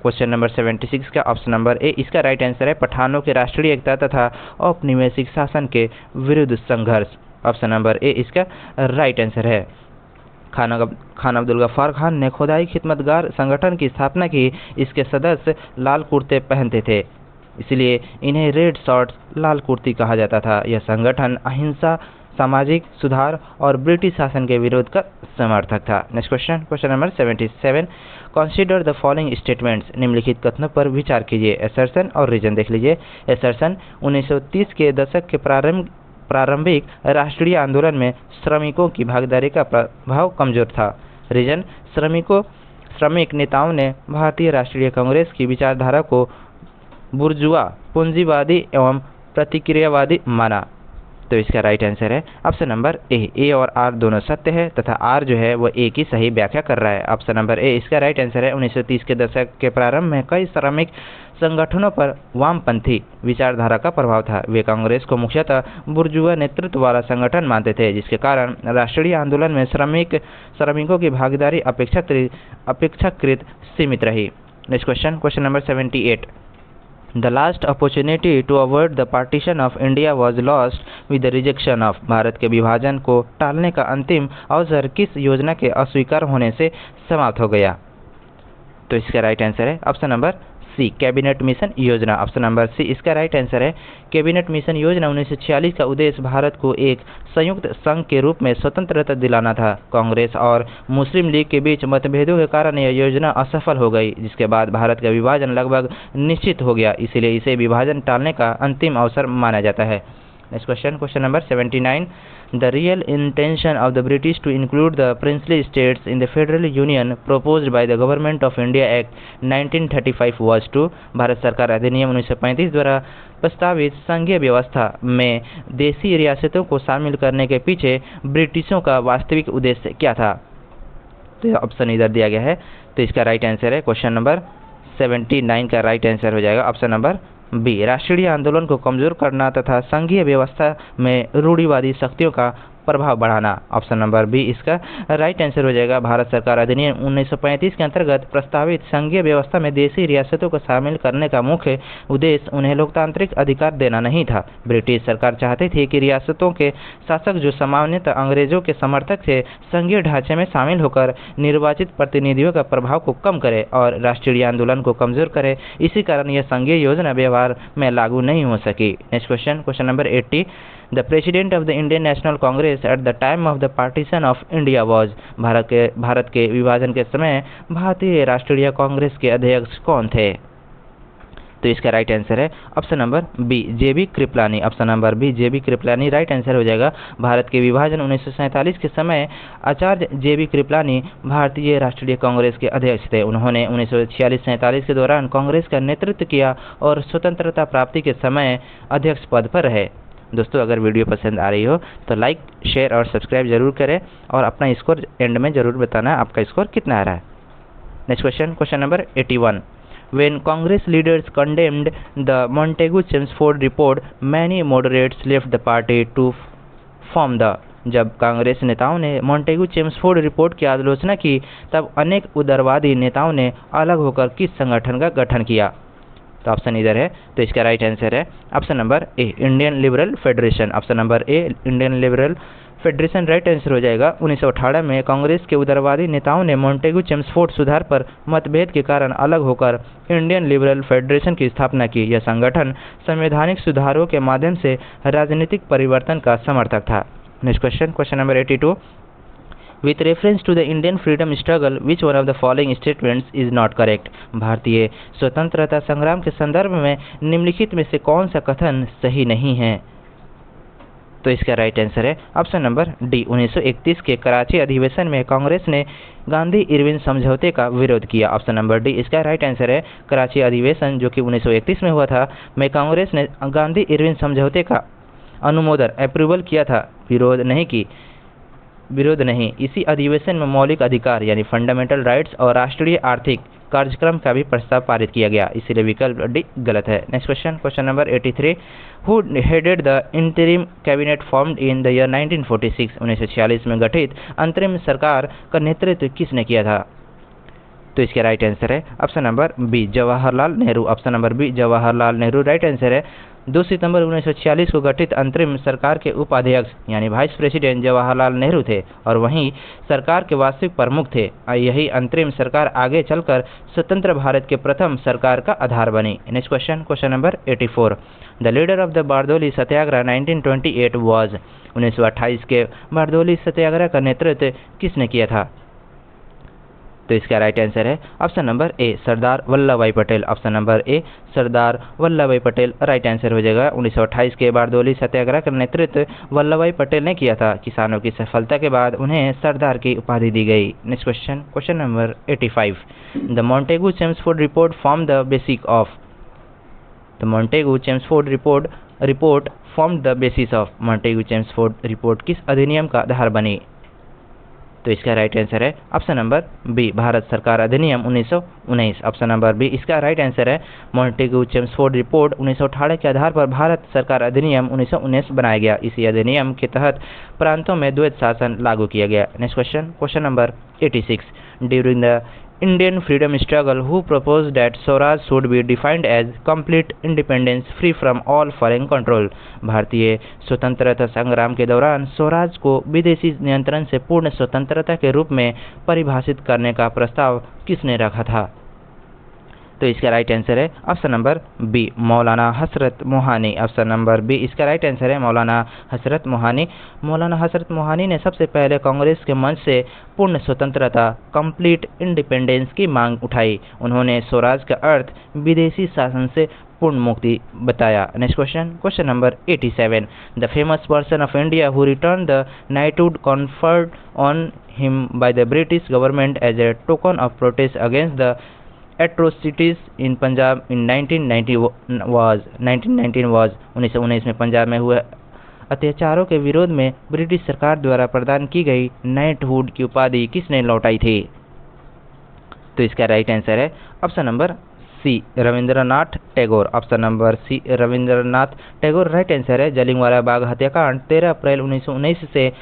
क्वेश्चन नंबर 76 का ऑप्शन नंबर ए इसका राइट आंसर है। पठानों की राष्ट्रीय एकता तथा औपनिवेशिक शासन के विरुद्ध संघर्ष। ऑप्शन नंबर ए इसका राइट आंसर है। खान अब्दुल गफ्फार खान ने खुदाई खिदमतगार संगठन की स्थापना की। इसके सदस्य लाल कुर्ते पहनते थे, इसलिए इन्हें रेड शॉर्ट्स, लाल कुर्ती कहा जाता था। यह संगठन अहिंसा, सामाजिक सुधार और ब्रिटिश शासन के विरोध का समर्थक था। Next question, question number 77। Consider the following statements? निम्नलिखित कथनों पर विचार कीजिए। एसर्शन और रीजन देख लीजिए। एसर्शन, 1930 के दशक के प्रारंभिक राष्ट्रीय आंदोलन में श्रमिकों की भागीदारी का प्रभाव कमजोर था। रीजन, श्रमिक नेताओं ने भारतीय राष्ट्रीय कांग्रेस की विचारधारा को बुर्जुआ, पूंजीवादी एवं प्रतिक्रियावादी माना। तो इसका राइट आंसर है ऑप्शन नंबर ए और आर दोनों सत्य है तथा आर जो है वो ए की सही व्याख्या कर रहा है। ऑप्शन नंबर ए इसका राइट आंसर है। 1930 के दशक के प्रारंभ में कई श्रमिक संगठनों पर वामपंथी विचारधारा का प्रभाव था। वे कांग्रेस को मुख्यतः बुर्जुआ नेतृत्व वाला संगठन मानते थे, जिसके कारण राष्ट्रीय आंदोलन में श्रमिकों की भागीदारी अपेक्षाकृत सीमित रही। Next question number 78। The last opportunity to avoid the partition of India was lost with the rejection of। Bharat के विभाजन को टालने का अंतिम अवसर किस योजना के अस्वीकार होने से समाप्त हो गया? तो इसका राइट आंसर है option number C, cabinet mission योजना। ऑप्शन नंबर सी इसका राइट आंसर है। कैबिनेट मिशन योजना 1946 का उद्देश्य भारत को एक संयुक्त संघ के रूप में स्वतंत्रता दिलाना था। कांग्रेस और मुस्लिम लीग के बीच मतभेदों के कारण यह योजना असफल हो गई, जिसके बाद भारत का विभाजन लगभग निश्चित हो गया। इसलिए इसे विभाजन टालने का अंतिम अवसर माना जाता है। Next question number 79। The real intention of the British to include the princely states in the Federal Union proposed by the Government of India Act 1935 was to। Bharat सरकार अधिनियम 1935 द्वारा प्रस्तावित संघीय व्यवस्था में देशी रियासतों को शामिल करने के पीछे ब्रिटिशों का वास्तविक उद्देश्य क्या था? तो ऑप्शन इधर दिया गया है, तो इसका राइट आंसर है क्वेश्चन नंबर 79 का राइट आंसर हो जाएगा ऑप्शन नंबर बी, राष्ट्रीय आंदोलन को कमजोर करना तथा संघीय व्यवस्था में रूढ़िवादी शक्तियों का प्रभाव बढ़ाना। ऑप्शन नंबर बी इसका राइट आंसर हो जाएगा। भारत सरकार अधिनियम 1935 के अंतर्गत प्रस्तावित संघीय व्यवस्था में देशी रियासतों को शामिल करने का मुख्य उद्देश्य उन्हें लोकतांत्रिक अधिकार देना नहीं था। ब्रिटिश सरकार चाहती थी कि रियासतों के शासक, जो सामान्यतः अंग्रेजों के समर्थक थे, संघीय ढांचे में शामिल होकर निर्वाचित प्रतिनिधियों का प्रभाव को कम करे और राष्ट्रीय आंदोलन को कमजोर करे। इसी कारण यह संघीय योजना व्यवहार में लागू नहीं हो सकी। Next question number 80। The President of the Indian National Congress at the time of the partition of India was। Bharat के विभाजन के समय भारतीय राष्ट्रीय कांग्रेस के अध्यक्ष कौन थे? तो इसका राइट आंसर है ऑप्शन नंबर बी, जेबी कृपलानी। ऑप्शन नंबर बी, जेबी कृपलानी राइट आंसर हो जाएगा। भारत के विभाजन 1947 के समय आचार्य जेबी कृपलानी भारतीय राष्ट्रीय कांग्रेस के अध्यक्ष थे। उन्होंने 1946-47 के दौरान कांग्रेस का नेतृत्व किया और स्वतंत्रता प्राप्ति के समय अध्यक्ष पद पर रहे। दोस्तों, अगर वीडियो पसंद आ रही हो तो लाइक, शेयर और सब्सक्राइब जरूर करें और अपना स्कोर एंड में जरूर बताना आपका स्कोर कितना आ रहा है। Next question number 81। When Congress leaders condemned the Montagu-Chelmsford report, many moderates left the party to form the। जब कांग्रेस नेताओं ने मॉन्टेगू चेम्सफोर्ड रिपोर्ट की आलोचना की, तब अनेक उदारवादी नेताओं ने अलग होकर किस संगठन का गठन किया? तो ऑप्शन इधर है, तो इसका राइट आंसर है ऑप्शन नंबर ए, Indian liberal federation. Option number ए, Indian liberal federation right answer हो जाएगा। 1918 में कांग्रेस के उदारवादी नेताओं ने मॉन्टेगू चेम्सफोर्ड सुधार पर मतभेद के कारण अलग होकर इंडियन लिबरल फेडरेशन की स्थापना की। यह संगठन संवैधानिक सुधारों के माध्यम से राजनीतिक परिवर्तन का समर्थक था। Next question number 82। With reference to the Indian freedom struggle, which one of the following statements is not correct? भारतीय स्वतंत्रता संग्राम के संदर्भ में निम्नलिखित में से कौन सा कथन सही नहीं है? तो इसका राइट आंसर है ऑप्शन नंबर डी, 1931 के कराची अधिवेशन में कांग्रेस ने गांधी इरविन समझौते का विरोध किया। ऑप्शन नंबर डी इसका राइट आंसर है। कराची अधिवेशन जो कि 1931 में हुआ था, में कांग्रेस ने गांधी इरविन समझौते का अनुमोदन अप्रूवल किया था, विरोध नहीं। इसी अधिवेशन में मौलिक अधिकार यानी फंडामेंटल राइट्स और राष्ट्रीय आर्थिक कार्यक्रम का भी प्रस्ताव पारित किया गया, इसलिए विकल्प डी गलत है। Next question number 83। Who headed the interim cabinet formed in the year 1946? 1946 में गठित अंतरिम सरकार का नेतृत्व किसने किया था? तो इसका राइट आंसर है option number B, Jawaharlal Nehru. Option number B, Jawaharlal Nehru right answer है। 2 सितंबर 1946 को गठित अंतरिम सरकार के उपाध्यक्ष यानी वाइस प्रेसिडेंट जवाहरलाल नेहरू थे और वहीं सरकार के वास्तविक प्रमुख थे। यही अंतरिम सरकार आगे चलकर स्वतंत्र भारत के प्रथम सरकार का आधार बनी। Next question number 84। The leader of the Bardoli Satyagraha 1928 was. 1928 के बारदोली सत्याग्रह का नेतृत्व किसने किया था? तो इसका राइट आंसर है ऑप्शन नंबर ए, सरदार वल्लभ भाई पटेल। ऑप्शन नंबर ए, सरदार वल्लभ भाई पटेल राइट आंसर हो जाएगा। 1928 के बारदोली सत्याग्रह का नेतृत्व वल्लभ भाई पटेल ने किया था। किसानों की सफलता के बाद उन्हें सरदार की उपाधि दी गई। Next question number 85। The Montagu Chelmsford report form the basic of. The Montagu Chelmsford report report formed the basis of, Montagu Chelmsford report किस अधिनियम का आधार बनी? तो इसका राइट आंसर है ऑप्शन नंबर बी, भारत सरकार अधिनियम 1919। ऑप्शन नंबर बी इसका राइट आंसर है। मॉन्टेग्यू चेम्सफोर्ड रिपोर्ट 1918 के आधार पर भारत सरकार अधिनियम 1919 बनाया गया। इसी अधिनियम के तहत प्रांतों में द्वैत शासन लागू किया गया। Next question, question number 86। During the Indian freedom struggle, who proposed that Swaraj should be defined as complete independence free from all foreign control? भारतीय स्वतंत्रता संग्राम के दौरान स्वराज को विदेशी नियंत्रण से पूर्ण स्वतंत्रता के रूप में परिभाषित करने का प्रस्ताव किसने रखा था? तो इसका राइट आंसर है ऑप्शन नंबर बी, मौलाना हसरत मोहानी। ऑप्शन नंबर बी इसका राइट आंसर है मौलाना हसरत मोहानी। मौलाना हसरत मोहानी ने सबसे पहले कांग्रेस के मंच से पूर्ण स्वतंत्रता कंप्लीट इंडिपेंडेंस की मांग उठाई। उन्होंने स्वराज का अर्थ विदेशी शासन से पूर्ण मुक्ति बताया। Next question, question number 87। The famous person of India who return the knighthood conferred on him by the British government as a token of protest against the atrocities in Punjab in 1919 was 1919 में पंजाब में हुए अत्याचारों के विरोध में British सरकार द्वारा प्रदान की गई नाइटहुड की उपाधि किसने लौटाई थी? तो इसका राइट आंसर है option number C, Rabindranath Tagore. Option number C, Rabindranath Tagore right answer है। जलियांवाला बाग हत्याकांड 13 अप्रैल 1919 से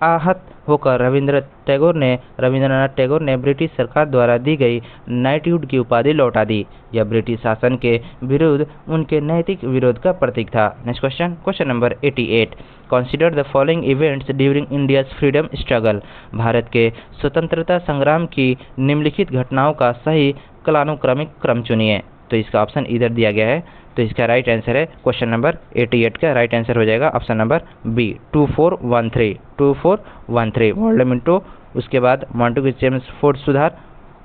आहत होकर रविंद्रनाथ टैगोर ने ब्रिटिश सरकार द्वारा दी गई नाइटहुड की उपाधि लौटा दी। यह ब्रिटिश शासन के विरुद्ध उनके नैतिक विरोध का प्रतीक था। Next question, question number 88। Consider the following events during India's freedom struggle. Bharat के स्वतंत्रता संग्राम की निम्नलिखित घटनाओं का सही कालानुक्रमिक क्रम चुनिए। तो इसका ऑप्शन इधर दिया गया है। तो इसका राइट आंसर है क्वेश्चन नंबर 88 का राइट आंसर हो जाएगा ऑप्शन नंबर बी, 2413 वर्ल्ड मिनटो, उसके बाद मॉन्टेग्यू चेम्सफोर्ड सुधार,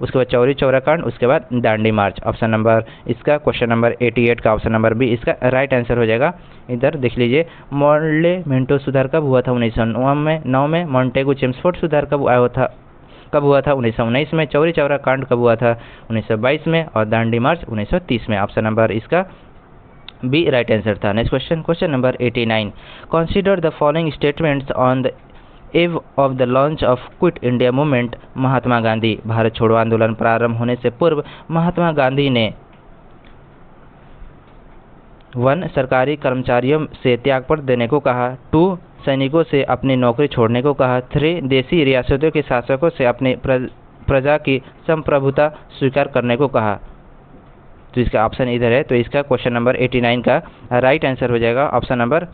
उसके बाद चौरी चौरा कांड, उसके बाद दांडी मार्च। ऑप्शन नंबर इसका क्वेश्चन नंबर 88 का ऑप्शन नंबर बी इसका राइट आंसर हो जाएगा। इधर देख लीजिए, मॉर्लेमेंटो सुधार कब हुआ था? 1909 में। मॉन्टेग्यू चेम्सफोर्ड सुधार कब हुआ था? 1919 में। चौरी चौरा कांड कब हुआ था? 1922 में। और दांडी मार्च 1930 में। ऑप्शन नंबर इसका बी राइट आंसर था। Next question, question number 89। Consider the following statements on the eve of the launch of Quit India movement. Mahatma Gandhi. भारत छोड़ो आंदोलन प्रारंभ होने से पूर्व महात्मा गांधी ने 1. सरकारी कर्मचारियों से त्यागपत्र देने को कहा। 2. सैनिकों से अपनी नौकरी छोड़ने को कहा। 3. देशी रियासतों के शासकों से अपनी प्रजा की संप्रभुता स्वीकार करने को कहा। तो इसका ऑप्शन इधर है। तो इसका क्वेश्चन नंबर 89 का राइट आंसर हो जाएगा ऑप्शन नंबर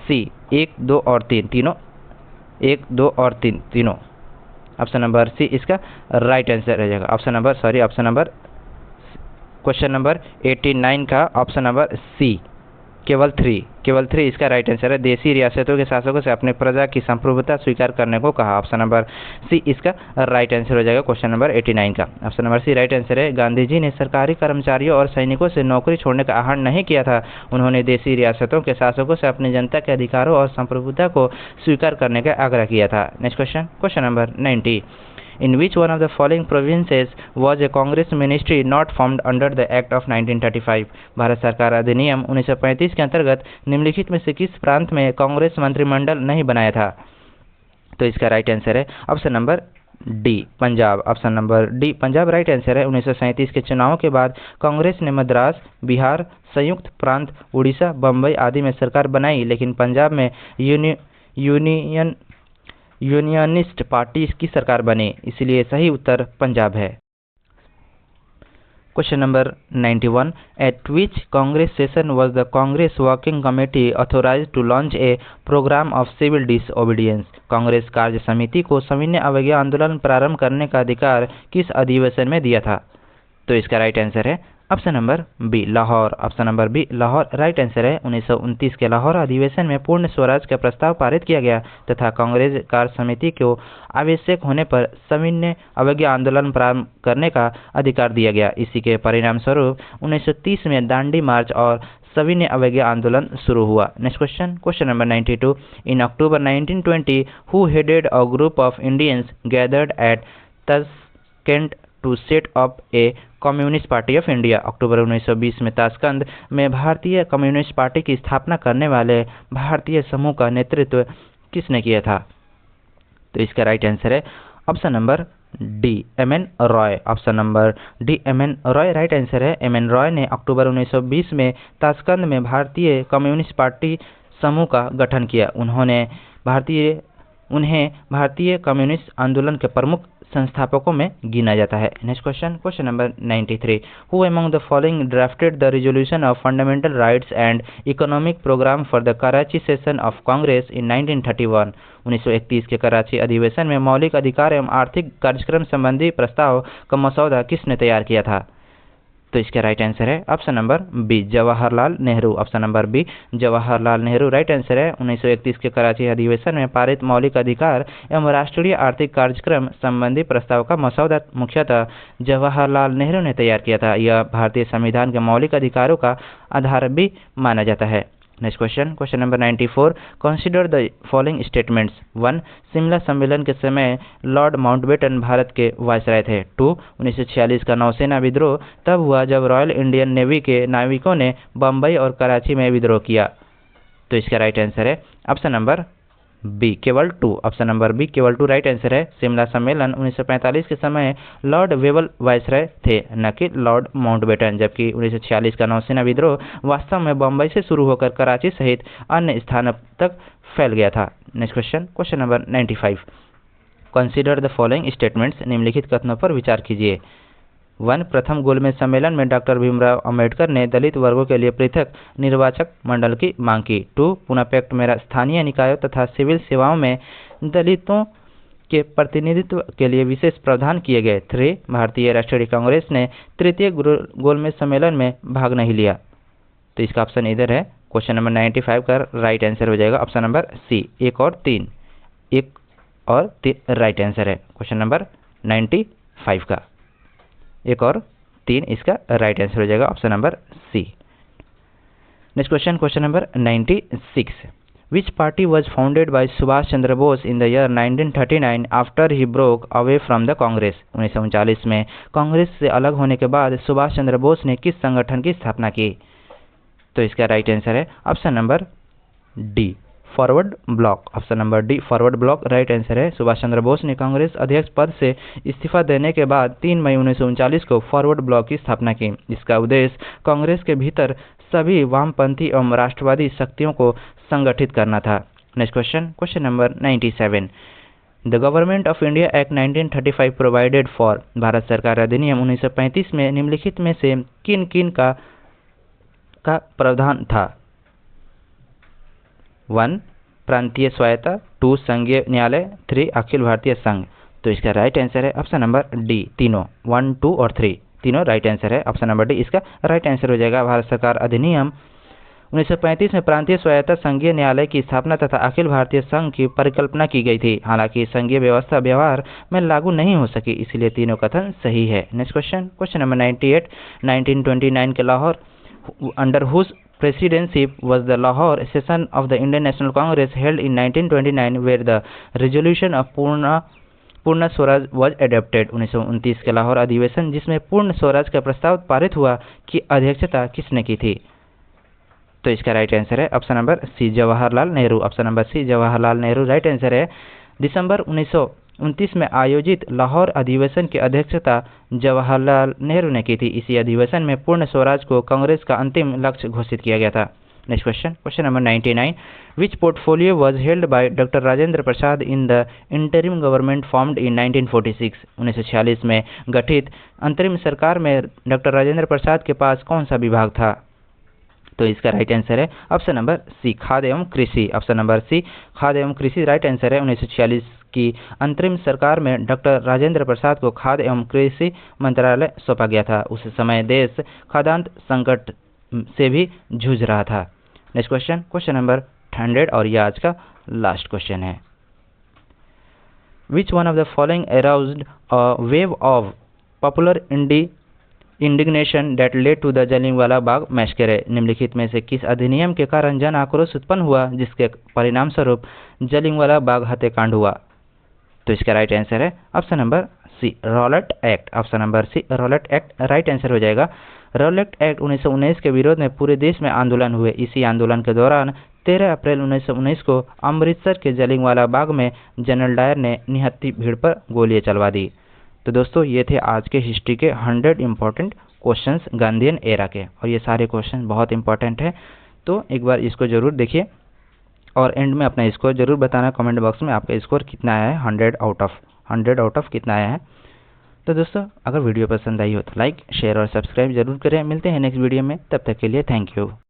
सी, 1, 2 और 3 तीनों। 1, 2 और 3 तीनों। ऑप्शन नंबर सी इसका राइट आंसर हो जाएगा। ऑप्शन नंबर क्वेश्चन नंबर 89 का ऑप्शन नंबर सी, केवल 3 इसका राइट आंसर है। देशी रियासतों के शासकों से अपने प्रजा की संप्रभुता स्वीकार करने को कहा। ऑप्शन नंबर सी इसका राइट आंसर हो जाएगा क्वेश्चन नंबर 89 का। Option number C right answer है। गांधी जी ने सरकारी कर्मचारियों और सैनिकों से नौकरी छोड़ने का आह्वान नहीं किया था। उन्होंने देशी रियासतों के शासकों से अपनी जनता के अधिकारों और संप्रभुता को स्वीकार करने का आग्रह किया था। Next question, question number 90। In which one of the following provinces was a Congress ministry not formed under the Act of 1935? Bharat सरकार अधिनियम 1935 के अंतर्गत निम्नलिखित में से किस प्रांत में कांग्रेस मंत्रिमंडल नहीं बनाया था? तो इसका राइट आंसर है option number D, Punjab. Option number D, Punjab right answer है। 1937 के चुनाव के बाद कांग्रेस ने मद्रास, बिहार, संयुक्त प्रांत, उड़ीसा, बम्बई आदि में सरकार बनाई, लेकिन पंजाब में यूनियनिस्ट पार्टी की सरकार बनी, इसलिए सही उत्तर पंजाब है। Question number 91। At which Congress session was the Congress working committee authorised to launch a programme of civil disobedience? Congress कार्य समिति को सविनय अवज्ञा आंदोलन प्रारंभ करने का अधिकार किस अधिवेशन में दिया था? तो इसका राइट आंसर है option number B, Lahore. Option number B, Lahore right answer है। 1929 के लाहौर अधिवेशन में पूर्ण स्वराज का प्रस्ताव पारित किया गया तथा कांग्रेस कार्य समिति को आवश्यक होने पर सविनय अवज्ञा आंदोलन प्रारंभ करने का अधिकार दिया गया। इसी के परिणाम स्वरूप 1930 में दांडी मार्च और सविनय अवज्ञा आंदोलन शुरू हुआ। Next question, question number 92। In October 1920 who headed a group of Indians gathered at Tashkent to set up a Communist Party of India. October 1920 में ताशकंद में भारतीय कम्युनिस्ट पार्टी की स्थापना करने वाले भारतीय समूह का नेतृत्व किसने किया था? तो इसका राइट आंसर है option number D, M.N.. Roy. Option number D, M.N.. Roy right answer है। एम.एन. रॉय ने अक्टूबर 1920 में ताशकंद में भारतीय कम्युनिस्ट पार्टी समूह का गठन किया। उन्हें भारतीय कम्युनिस्ट आंदोलन के प्रमुख संस्थापकों में गिना जाता है। Next question, question number 93, who among the following drafted the resolution of fundamental rights and economic programme for the Karachi session of Congress in 1931? 1931 के कराची अधिवेशन में मौलिक अधिकार एवं आर्थिक कार्यक्रम संबंधी प्रस्ताव का मसौदा किसने तैयार किया था? तो इसका राइट आंसर है option number B, Jawaharlal Nehru. Option number B, Jawaharlal Nehru right answer है। 1931 के कराची अधिवेशन में पारित मौलिक अधिकार एवं राष्ट्रीय आर्थिक कार्यक्रम संबंधी प्रस्ताव का मसौदा मुख्यतः जवाहरलाल नेहरू ने तैयार किया था। यह भारतीय संविधान के मौलिक अधिकारों का आधार भी माना जाता है। Next question, question number 94, consider the following statements. 1, Shimla सम्मेलन के समय लॉर्ड माउंटबेटन भारत के वायसराय थे। 2, 1946 का नौसेना विद्रोह तब हुआ जब रॉयल इंडियन नेवी के नाविकों ने बम्बई और कराची में विद्रोह किया। तो इसका राइट आंसर है ऑप्शन नंबर बी, केवल 2। ऑप्शन नंबर बी, केवल 2 राइट आंसर है। शिमला सम्मेलन 1945 के समय लॉर्ड वेवल वायसराय थे, न कि लॉर्ड माउंटबेटन, जबकि 1946 का नौसेना विद्रोह वास्तव में बम्बई से शुरू होकर कराची सहित अन्य स्थानों तक फैल गया था। Next question, question number 95, consider the following statements. निम्नलिखित कथनों पर विचार कीजिए। 1, प्रथम गोलमेज सम्मेलन में डॉक्टर भीमराव अंबेडकर ने दलित वर्गों के लिए पृथक निर्वाचक मंडल की मांग की। 2, पुनः पैक्ट में स्थानीय निकायों तथा सिविल सेवाओं में दलितों के प्रतिनिधित्व के लिए विशेष प्रावधान किए गए। 3, भारतीय राष्ट्रीय कांग्रेस ने तृतीय गोलमेज सम्मेलन में भाग नहीं लिया। तो इसका ऑप्शन इधर है, क्वेश्चन नंबर 95 का राइट आंसर हो जाएगा ऑप्शन नंबर सी, 1 और 3। 1 और 3 राइट आंसर है क्वेश्चन नंबर 95 का। 1 और 3 इसका राइट आंसर हो जाएगा option number C. Next question, question number 96, which party was founded by Subhash Chandra Bose in the year 1939 after he broke away from the Congress? 1939 में कांग्रेस से अलग होने के बाद सुभाष चंद्र बोस ने किस संगठन की स्थापना की? तो इसका राइट आंसर है option number D, forward block. Option number D, forward block right answer है। सुभाष चंद्र बोस ने कांग्रेस अध्यक्ष पद से इस्तीफा देने के बाद 3 मई 1939 को फॉरवर्ड ब्लॉक की स्थापना की। इसका उद्देश्य कांग्रेस के भीतर सभी वामपंथी एवं राष्ट्रवादी शक्तियों को संगठित करना था। Next question, question number 97, the government of India act 1935 provided for. Bharat सरकार अधिनियम 1935 में निम्नलिखित में से किन किन का प्रावधान था? 1, प्रांतीय स्वायत्ता, 2, संघीय न्यायालय, 3, अखिल भारतीय संघ। तो इसका राइट आंसर है ऑप्शन नंबर डी, तीनों, 1, 2 और 3 तीनों राइट आंसर है। ऑप्शन नंबर डी इसका राइट आंसर हो जाएगा। भारत सरकार अधिनियम 1935 में प्रांतीय स्वायत्ता, संघीय न्यायालय की स्थापना तथा अखिल भारतीय संघ की परिकल्पना की गई थी। हालांकि संघीय व्यवस्था व्यवहार में लागू नहीं हो सकी, इसलिए तीनों कथन सही है। नेक्स्ट क्वेश्चन, क्वेश्चन नंबर 98, 1929 के Lahore under whose presidency was the Lahore session of the Indian National Congress held in 1929 where the resolution of पूर्ण स्वराज was adopted। 1929 के लाहौर अधिवेशन जिसमें पूर्ण स्वराज का प्रस्ताव पारित हुआ की अध्यक्षता किसने की थी? तो इसका राइट आंसर है option number C, Jawaharlal Nehru. Option number C, Jawaharlal Nehru right answer है। दिसंबर 1929 में आयोजित लाहौर अधिवेशन की अध्यक्षता जवाहरलाल नेहरू ने की थी। इसी अधिवेशन में पूर्ण स्वराज को कांग्रेस का अंतिम लक्ष्य घोषित किया गया था। Next question, question number 99, which portfolio was held by doctor Rajendra Prasad in the interim government formed in 1946? 1946 में गठित अंतरिम सरकार में डॉक्टर राजेंद्र प्रसाद के पास कौन सा विभाग था? तो इसका राइट आंसर है ऑप्शन नंबर सी, खाद्य एवं कृषि। ऑप्शन नंबर सी, खाद्य एवं कृषि राइट आंसर है। 1946 की अंतरिम सरकार में डॉक्टर राजेंद्र प्रसाद को खाद्य एवं कृषि मंत्रालय सौंपा गया था। उस समय देश खाद्यान्न संकट से भी जूझ रहा था। नेक्स्ट क्वेश्चन, क्वेश्चन नंबर 100 और यह आज का लास्ट क्वेश्चन है। Which one of the following aroused a wave of popular indignation that led to the Jallianwala Bagh massacre? निम्नलिखित में से किस अधिनियम के कारण जन आक्रोश उत्पन्न हुआ जिसके परिणाम स्वरूप जलियांवाला बाग हत्याकांड हुआ? तो इसका राइट आंसर है option number C Rowlatt Act. Option number C Rowlatt Act right answer हो जाएगा। रॉलेट एक्ट 1919 के विरोध में पूरे देश में आंदोलन हुए। इसी आंदोलन के दौरान 13 अप्रैल 1919 को अमृतसर के जलियांवाला बाग में जनरल डायर ने निहत्थी भीड़ पर गोलियां चलवा दी। तो दोस्तों ये थे आज के हिस्ट्री के 100 इंपॉर्टेंट क्वेश्चंस गांधीयन एरा के, और ये सारे क्वेश्चन बहुत इंपॉर्टेंट है। तो एक बार इसको ज़रूर देखिए और एंड में अपना स्कोर जरूर बताना कमेंट बॉक्स में आपका स्कोर कितना आया है, 100 आउट ऑफ कितना आया है। तो दोस्तों अगर वीडियो पसंद आई हो तो लाइक शेयर और सब्सक्राइब जरूर करें। मिलते हैं नेक्स्ट वीडियो में, तब तक के लिए थैंक यू।